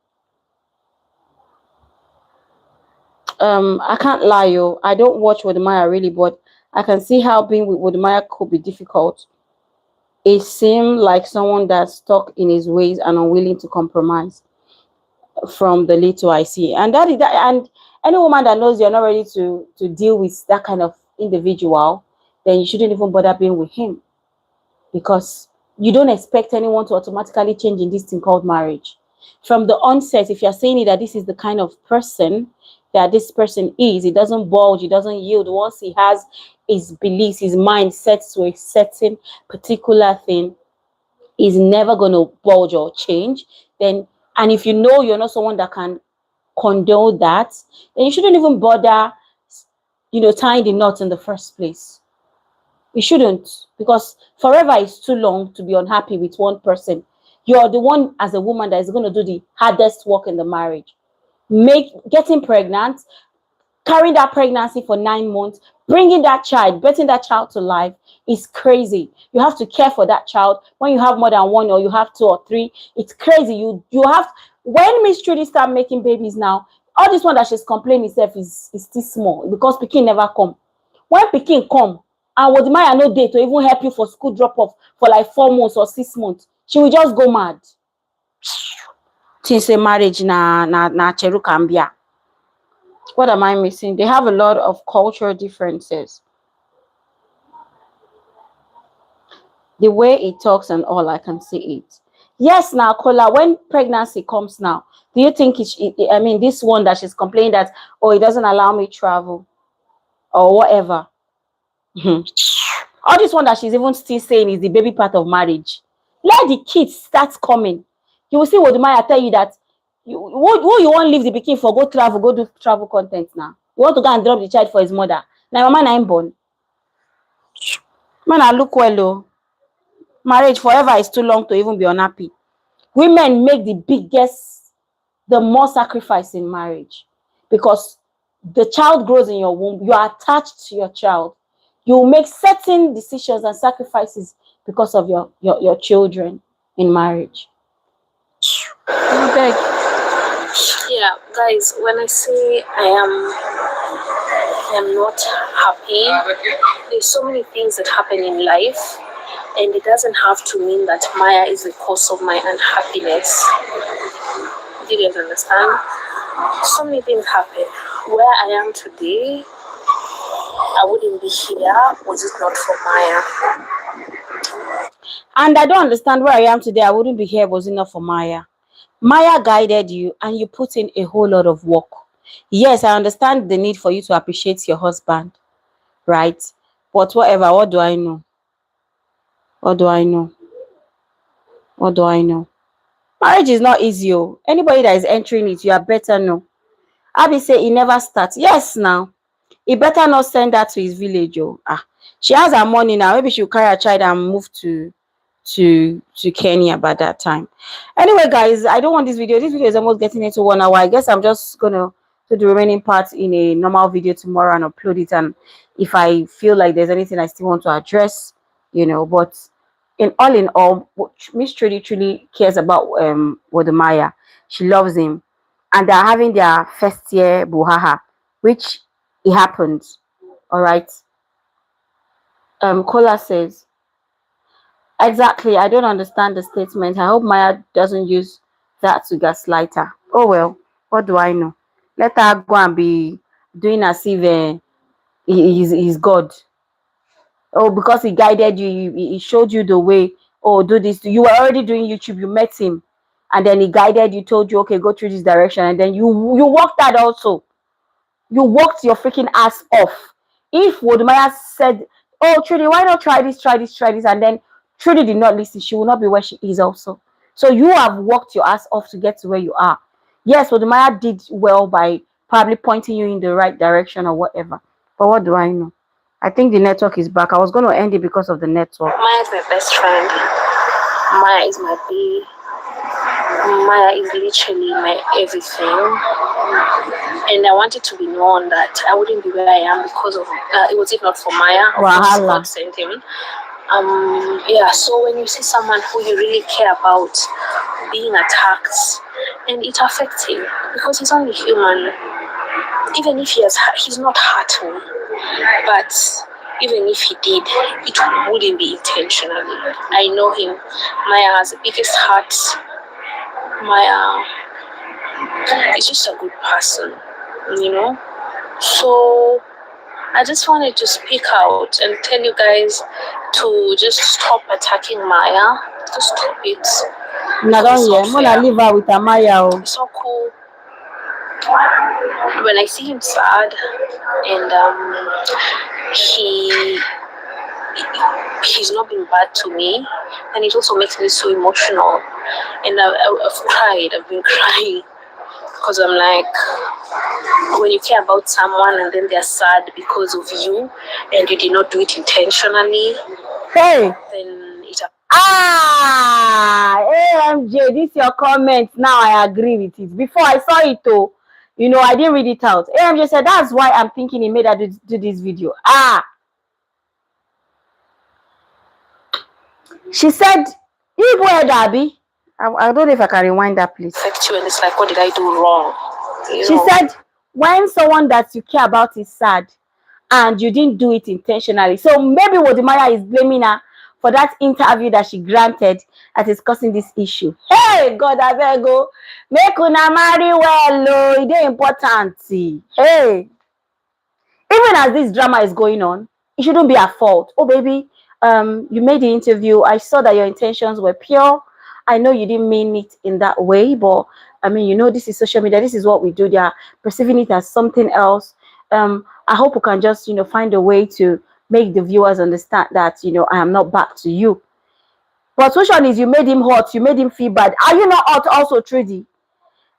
I can't lie, yo. I don't watch Wodemaya really, but I can see how being with Wodemaya could be difficult. It seemed like someone that's stuck in his ways and unwilling to compromise. from the little I see. And and any woman that knows you're not ready to deal with that kind of individual, then you shouldn't even bother being with him, because you don't expect anyone to automatically change in this thing called marriage. From the onset, if you're saying that this is the kind of person that this person is, he doesn't bulge, he doesn't yield. Once he has his beliefs, his mind set to a certain particular thing, he's never going to bulge or change. Then, and if you know you're not someone that can condone that, then you shouldn't even bother, tying the knot in the first place. You shouldn't, because forever is too long to be unhappy with one person. You're the one as a woman that is going to do the hardest work in the marriage. Getting pregnant, carrying that pregnancy for 9 months, bringing that child, bringing that child to life is crazy. You have to care for that child. When you have more than one, or you have 2 or 3, it's crazy. You have, when Miss Trudy start making babies now, all this one that she's complaining herself is still small, because Pikin never come. When Pikin come, and with my no day to even help you for school drop off for like 4 months or 6 months, she will just go mad. Since a marriage na Cherukambia. What am I missing? They have a lot of cultural differences. The way it talks and all, I can see it. Yes, now, Kola, when pregnancy comes now, do you think this one that she's complaining that, oh, it doesn't allow me travel or whatever? All this one that she's even still saying is the baby part of marriage. Let the kids start coming. You will see what Maya tell you that who you want to leave the pikin for, go do travel content now. You want to go and drop the child for his mother. Now mama na born. Man, I look well, oh. Marriage forever is too long to even be unhappy. Women make the more sacrifice in marriage, because the child grows in your womb. You are attached to your child. You make certain decisions and sacrifices because of your children in marriage. Yeah, guys, when I say I am not happy, there's so many things that happen in life, and it doesn't have to mean that Maya is the cause of my unhappiness. Did you understand? So many things happen. Where I am today, I wouldn't be here was it not for Maya. And I don't understand where I am today. I wouldn't be here was it not for Maya. Maya guided you, and you put in a whole lot of work. Yes, I understand the need for you to appreciate your husband, right? But whatever, what do I know? What do I know? What do I know? Marriage is not easy. Oh. Anybody that is entering it, you are better know. Abby say he never starts. Yes, now. He better not send that to his village. Oh. She has her money now. Maybe she'll carry her child and move to Kenya by that time. Anyway, guys, I don't want this video. This video is almost getting into 1 hour. I guess I'm just gonna do the remaining part in a normal video tomorrow and upload it. And if I feel like there's anything I still want to address, but in all, Miss truly cares about Wodemaya. She loves him, and they're having their first year buhaha, which it happened. All right. Kola says, exactly, I don't understand the statement. I hope Maya doesn't use that to gaslight her. Oh well, what do I know? Let her go and be doing as if he's God. Oh, because he guided you, he showed you the way. Oh, do this. You were already doing YouTube, you met him, and then he guided you, told you, okay, go through this direction, and then you walked that also. You walked your freaking ass off. If Wodemaya said, oh, Trudy, why not try this, and then Trudy did not listen, she will not be where she is also. So you have walked your ass off to get to where you are. Yes, Wodemaya did well by probably pointing you in the right direction or whatever. But what do I know? I think the network is back. I was going to end it because of the network. Maya is my best friend. Maya is my babe. Maya is literally my everything. And I wanted to be known that I wouldn't be where I am because of it was it not for Maya. God sent him. So when you see someone who you really care about being attacked, and it affects him because he's only human. Even if he's not hurt me, but even if he did, it wouldn't be intentionally. I know him. Maya has the biggest heart. Maya He's just a good person, you know. So I just wanted to speak out and tell you guys to just stop attacking Maya. Just stop it. Now Because don't it's hear. not Mona fair. leave her with Amaya. It's not cool. When I see him sad and he he's not been bad to me, and it also makes me so emotional. And I've cried. I've been crying because I'm like, when you care about someone and then they're sad because of you, and you did not do it intentionally, Hey. then it. AMJ, this your comment. Now I agree with it. Before I saw it though, I didn't read it out. AMJ said that's why I'm thinking he made her do this video. She said, you go ahead, Abby. I don't know if I can rewind that, please. Affect you, and it's like, what did I do wrong? She said, when someone that you care about is sad and you didn't do it intentionally. So maybe Wodimaya is blaming her for that interview that she granted that is causing this issue. Hey, God, I better go. Make una marry well, it is important. Hey. Even as this drama is going on, it shouldn't be her fault. Oh, baby, you made the interview. I saw that your intentions were pure. I know you didn't mean it in that way, but I mean, this is social media. This is what we do. They are perceiving it as something else. I hope we can just, find a way to make the viewers understand that, I am not back to you. But which one is you made him hot? You made him feel bad. Are you not hot also, Trudy?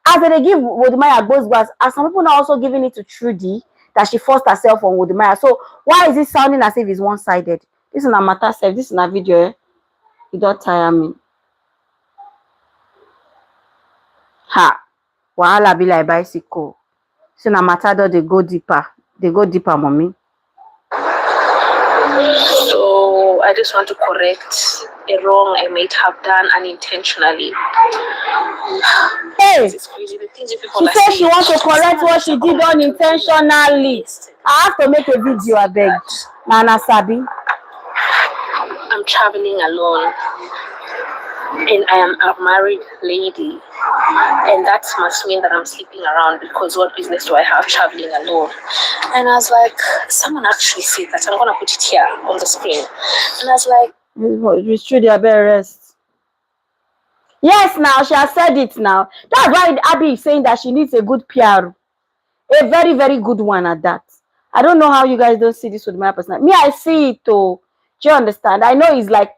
As they give Wodimaya Gbozgbaz, are some people not also giving it to Trudy that she forced herself on Wodimaya? So why is it sounding as if it's one-sided? This is a matter self. This is a video. You don't tire me. Ha! Wahala be like bicycle. So na matter though they go deeper. They go deeper, mommy. So I just want to correct a wrong I might have done unintentionally. Hey! It's crazy. The things you people She are said saying. she wants to correct what she did unintentionally. I have to make a video, I beg. Nana Sabi. I'm traveling alone, and I am a married lady, and that must mean that I'm sleeping around, because what business do I have traveling alone? And I was like, someone actually said that. I'm gonna put it here on the screen. And I was like, it's true, they better rest. Yes, now she has said it now. That's why Abby is saying that she needs a good PR, a very, very good one at that. I don't know how you guys don't see this with my personality. Me, I see it though. Do you understand? I know it's like,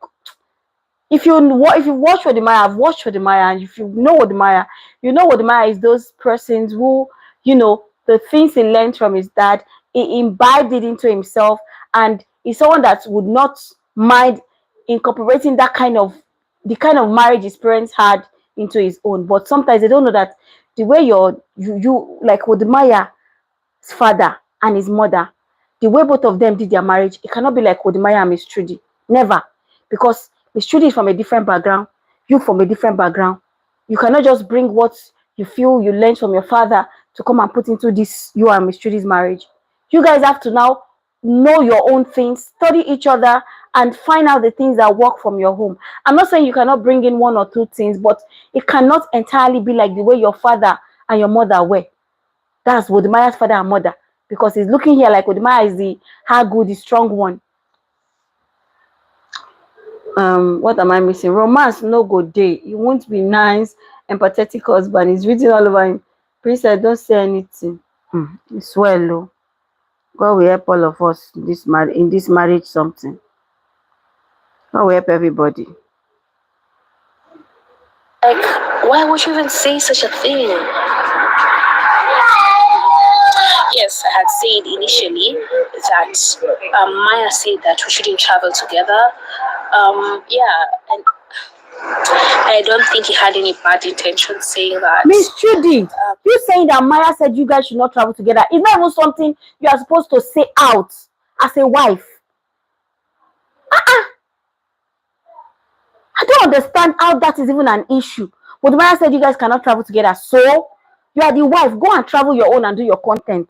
if you watch Wodimaya, I've watched Wodimaya, and if you know Wodimaya, you know Wodimaya is those persons who, the things he learned from his dad, he imbibed it into himself, and he's someone that would not mind incorporating the kind of marriage his parents had into his own. But sometimes they don't know that the way you like Wodimaya's father and his mother, the way both of them did their marriage, it cannot be like Wodimaya and Miss Trudy. Never. Because Miss Trudy is from a different background, you from a different background. You cannot just bring what you feel you learned from your father to come and put into this, you and Miss Trudy's marriage. You guys have to now know your own things, study each other, and find out the things that work from your home. I'm not saying you cannot bring in one or two things, but it cannot entirely be like the way your father and your mother were. That's Wodimaya's father and mother, because he's looking here like Wodimaya is the good, the strong one. What am I missing? Romance no go day. He won't be nice, empathetic husband. He's written all over him. Princess, don't say anything. It's well, low. God will help all of us in this marriage something. God will help everybody. Like, why would you even say such a thing? Yes, I had said initially that Maya said that we shouldn't travel together. Yeah, and I don't think he had any bad intention saying that. Miss Trudy, you saying that Maya said you guys should not travel together, it's not even something you are supposed to say out as a wife. I don't understand how that is even an issue. But Maya said you guys cannot travel together, so you are the wife. Go and travel your own and do your content.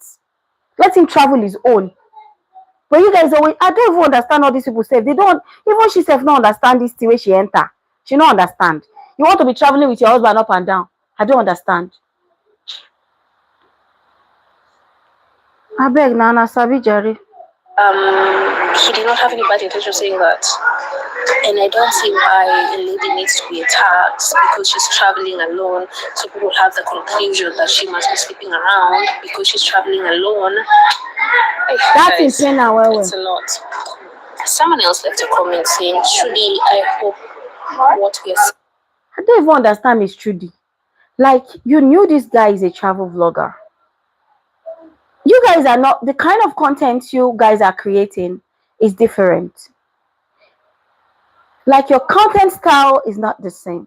Let him travel his own. But you guys always, I don't even understand all these people say. They don't, even she self don't understand this the way she enter. She don't understand. You want to be traveling with your husband up and down. I don't understand. I beg Nana Sabi Jerry. He did not have any bad intention of saying that. And I don't see why a lady needs to be attacked because she's traveling alone. So people have the conclusion that she must be sleeping around because she's traveling alone. That's insane now. It's a lot. Someone else left a comment saying, Trudy, I hope what we're saying. I don't even understand Miss Trudy. Like, you knew this guy is a travel vlogger. You guys are not, the kind of content you guys are creating is different. Like, your content style is not the same.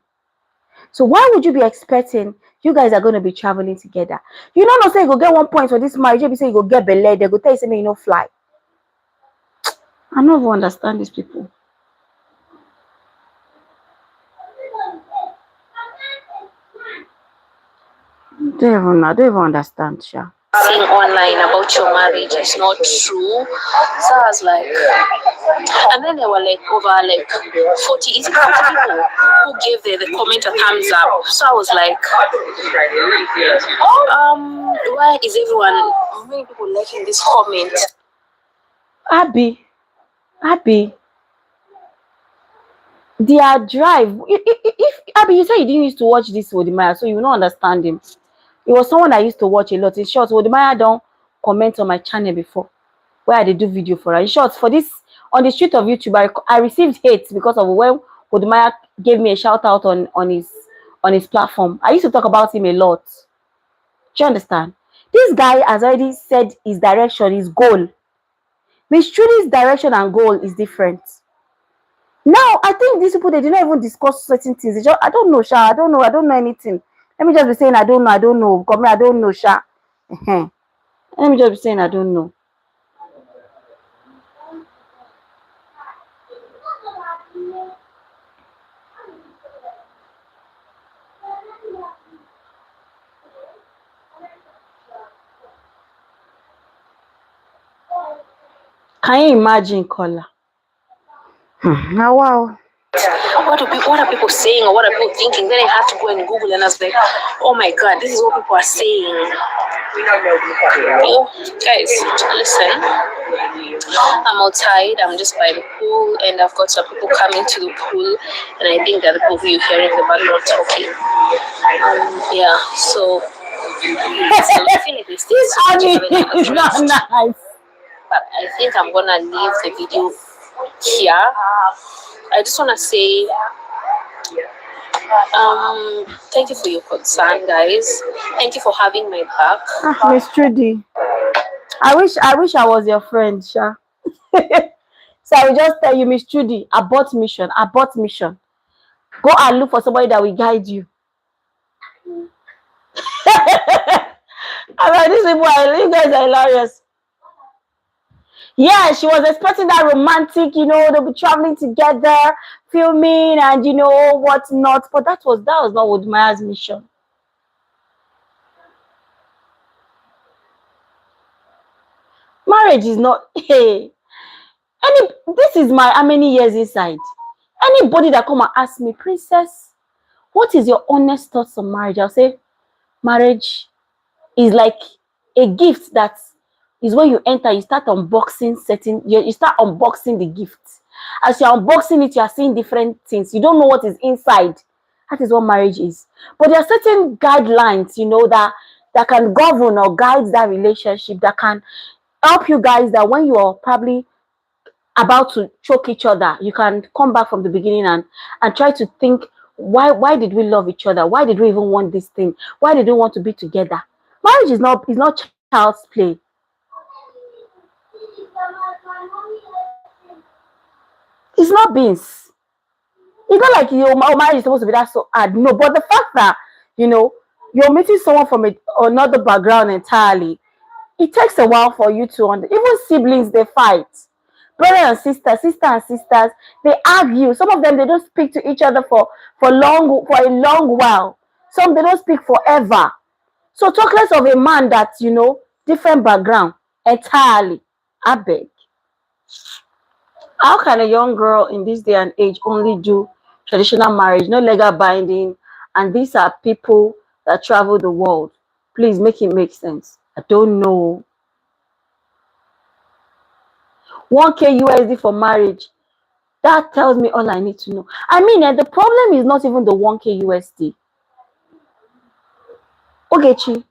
So why would you be expecting you guys are going to be traveling together? You don't know, say you go get 1 point for this marriage, you say you go get belay, they go tell you say you no fly. I don't even understand these people. I don't even understand, Sha. Seeing online about your marriage is not true. So I was like, and then there were like over like 40 people who gave the comment a thumbs up. So I was like, why is everyone, many people liking this comment? Abby, their drive. If Abby, you say you didn't used to watch this Wodemaya, so you don't understand him. It was someone I used to watch a lot. In short, Wodemaya don't comment on my channel before, where I did do video for her. In short, for this on the street of YouTube, I received hate because of when Wodemaya gave me a shout out on his platform. I used to talk about him a lot. Do you understand? This guy has already said his direction, his goal. Miss Trudy's direction and goal is different. Now, I think these people, they did not even discuss certain things. They just, I don't know, Sha. I don't know anything. Let me just be saying I don't know. Come here, I don't know, Sha. Let me just be saying I don't know. Can you imagine, Kola? Now, wow. What are people saying or what are people thinking? Then I have to go and Google and I was like, oh my god, this is what people are saying. Oh, guys, listen. I'm outside, I'm just by the pool and I've got some people coming to the pool and I think that the people you're hearing in the background talking. Yeah, so I feel like this is not nice. But I think I'm gonna leave the video here. I just wanna say thank you for your concern, guys. Thank you for having my back. Miss Trudy, I wish I was your friend, Sha. So I will just tell you, Miss Trudy, abort mission. Go and look for somebody that will guide you. I mean, these people you guys are hilarious. Yeah, she was expecting that romantic, they'll be traveling together, filming, and what's not. But that was not Wodemaya's mission. Marriage is not. Hey, this is my how many years inside. Anybody that come and ask me, Princess, what is your honest thoughts on marriage? I'll say, marriage is like a gift that is when you enter, you start unboxing you start unboxing the gift. As you're unboxing it, you are seeing different things. You don't know what is inside. That is what marriage is. But there are certain guidelines, that can govern or guide that relationship, that can help you guys, that when you are probably about to choke each other, you can come back from the beginning and try to think, why did we love each other? Why did we even want this thing? Why did we want to be together? Marriage is not child's play. It's not beans. It's not like your marriage is supposed to be that so hard. No, but the fact that you're meeting someone from another background entirely, it takes a while for you to understand. Even siblings, they fight. Brother and sister and sisters, they argue. Some of them, they don't speak to each other for a long while. Some, they don't speak forever. So talk less of a man that, different background entirely. I beg. How can a young girl in this day and age only do traditional marriage, no legal binding, and these are people that travel the world? Please make it make sense. I don't know. 1K USD for marriage. That tells me all I need to know. I mean, the problem is not even the 1K USD. Ogechi.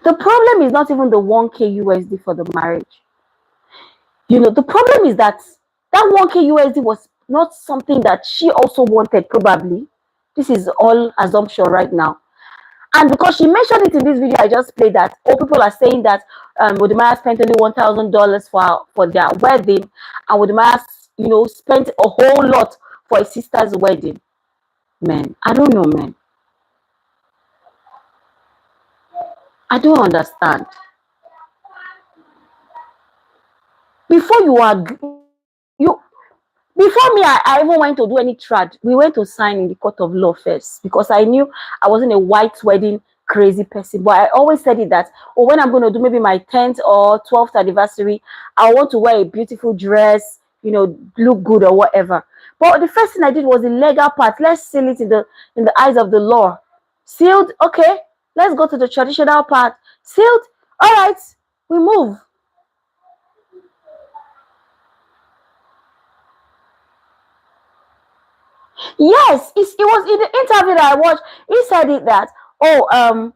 The problem is not even the 1K USD for the marriage. You know, the problem is that 1K USD was not something that she also wanted, probably. This is all assumption right now. And because she mentioned it in this video I just played, that all people are saying that Wodemaya spent only $1,000 for their wedding, and Wodemaya, you know, spent a whole lot for his sister's wedding. Man, I don't know, man. I don't understand. Before me, I even went to do any trad. We went to sign in the court of law first, because I knew I wasn't a white wedding crazy person. But I always said it that, oh, when I'm going to do maybe my 10th or 12th anniversary, I want to wear a beautiful dress, you know, look good or whatever. But the first thing I did was the legal part. Let's seal it in the eyes of the law. Sealed, okay. Let's go to the traditional part. Sealed, all right, we move. Yes, it was in the interview that I watched. He said it that, oh,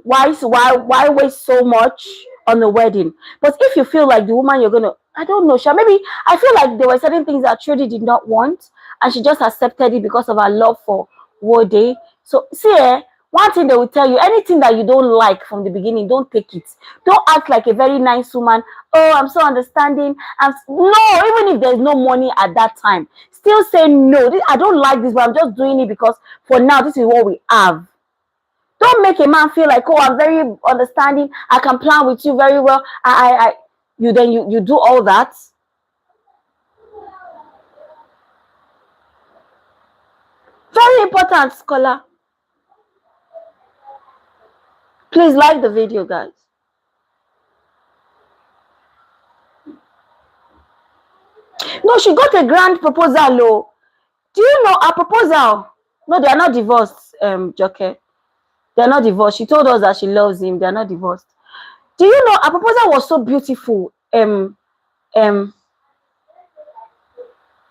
why waste so much on the wedding? But if you feel like the woman you're gonna, I don't know, Sha, maybe I feel like there were certain things that Trudy did not want, and she just accepted it because of her love for Wode. So see, one thing they will tell you, anything that you don't like from the beginning, don't take it. Don't act like a very nice woman. Oh, I'm so understanding. No, even if there's no money at that time, still say no. I don't like this, but I'm just doing it because for now, this is what we have. Don't make a man feel like, oh, I'm very understanding, I can plan with you very well. You do all that. Very important, scholar. Please like the video, guys. No, she got a grand proposal, though. Do you know her proposal? No, they are not divorced, Joke. They are not divorced. She told us that she loves him. They are not divorced. Do you know her proposal was so beautiful?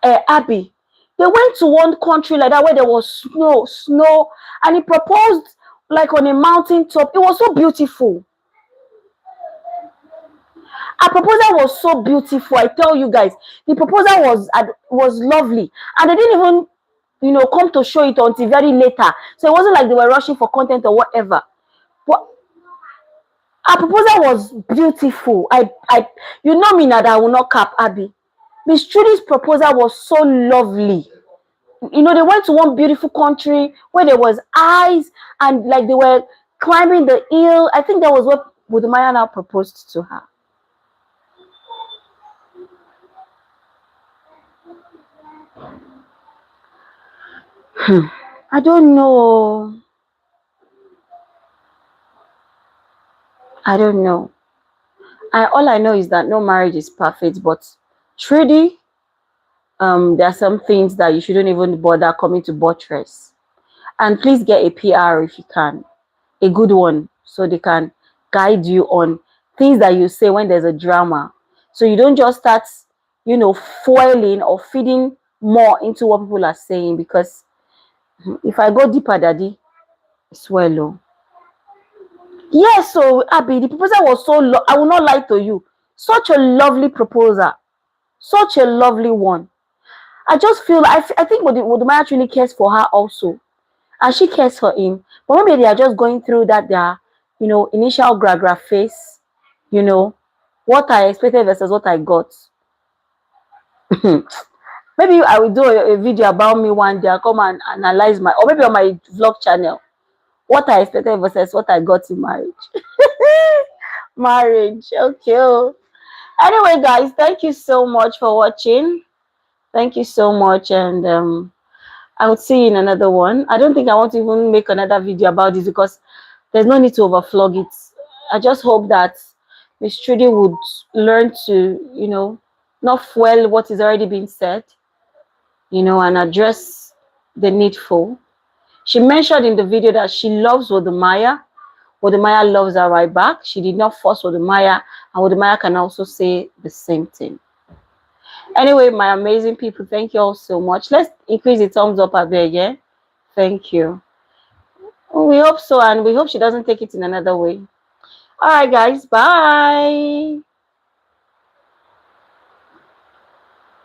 Abby, they went to one country like that where there was snow, and he proposed like on a mountain top. It was so beautiful. Our proposal was so beautiful. I tell you guys, the proposal was lovely, and they didn't even, you know, come to show it until very later. So it wasn't like they were rushing for content or whatever. But our proposal was beautiful. You know me now that I will not cap Abby. Miss Trudy's proposal was so lovely. You know, they went to one beautiful country where there was ice, and like they were climbing the hill. I think that was what Wodemaya now proposed to her. I don't know. I don't know. All I know is that no marriage is perfect, but Trudy, there are some things that you shouldn't even bother coming to buttress. And please get a PR if you can, a good one, so they can guide you on things that you say when there's a drama. So you don't just start, you know, foiling or feeding more into what people are saying, because if I go deeper, daddy, it's well low. Yes, so Abby, the proposal was so I will not lie to you. Such a lovely proposal. Such a lovely one. I just feel, I think Wodemaya actually cares for her also. And she cares for him. But maybe they are just going through that, their, you know, initial gra phase. You know, what I expected versus what I got. Maybe I will do a video about me one day. I'll come and analyze or maybe on my vlog channel, what I expected versus what I got in marriage. Marriage, okay. Anyway, guys, thank you so much for watching. Thank you so much, and I will see you in another one. I don't think I want to even make another video about this because there's no need to overflog it. I just hope that Miss Trudy would learn to, you know, not fuel what is already being said, you know, and address the needful. She mentioned in the video that she loves Wodemaya Wodemaya loves her right back. She did not force Wodemaya, and Wodemaya can also say the same thing. Anyway, my amazing people, thank you all so much. Let's increase the thumbs up a bit again. Thank you. We hope so, and we hope she doesn't take it in another way. All right, guys, bye.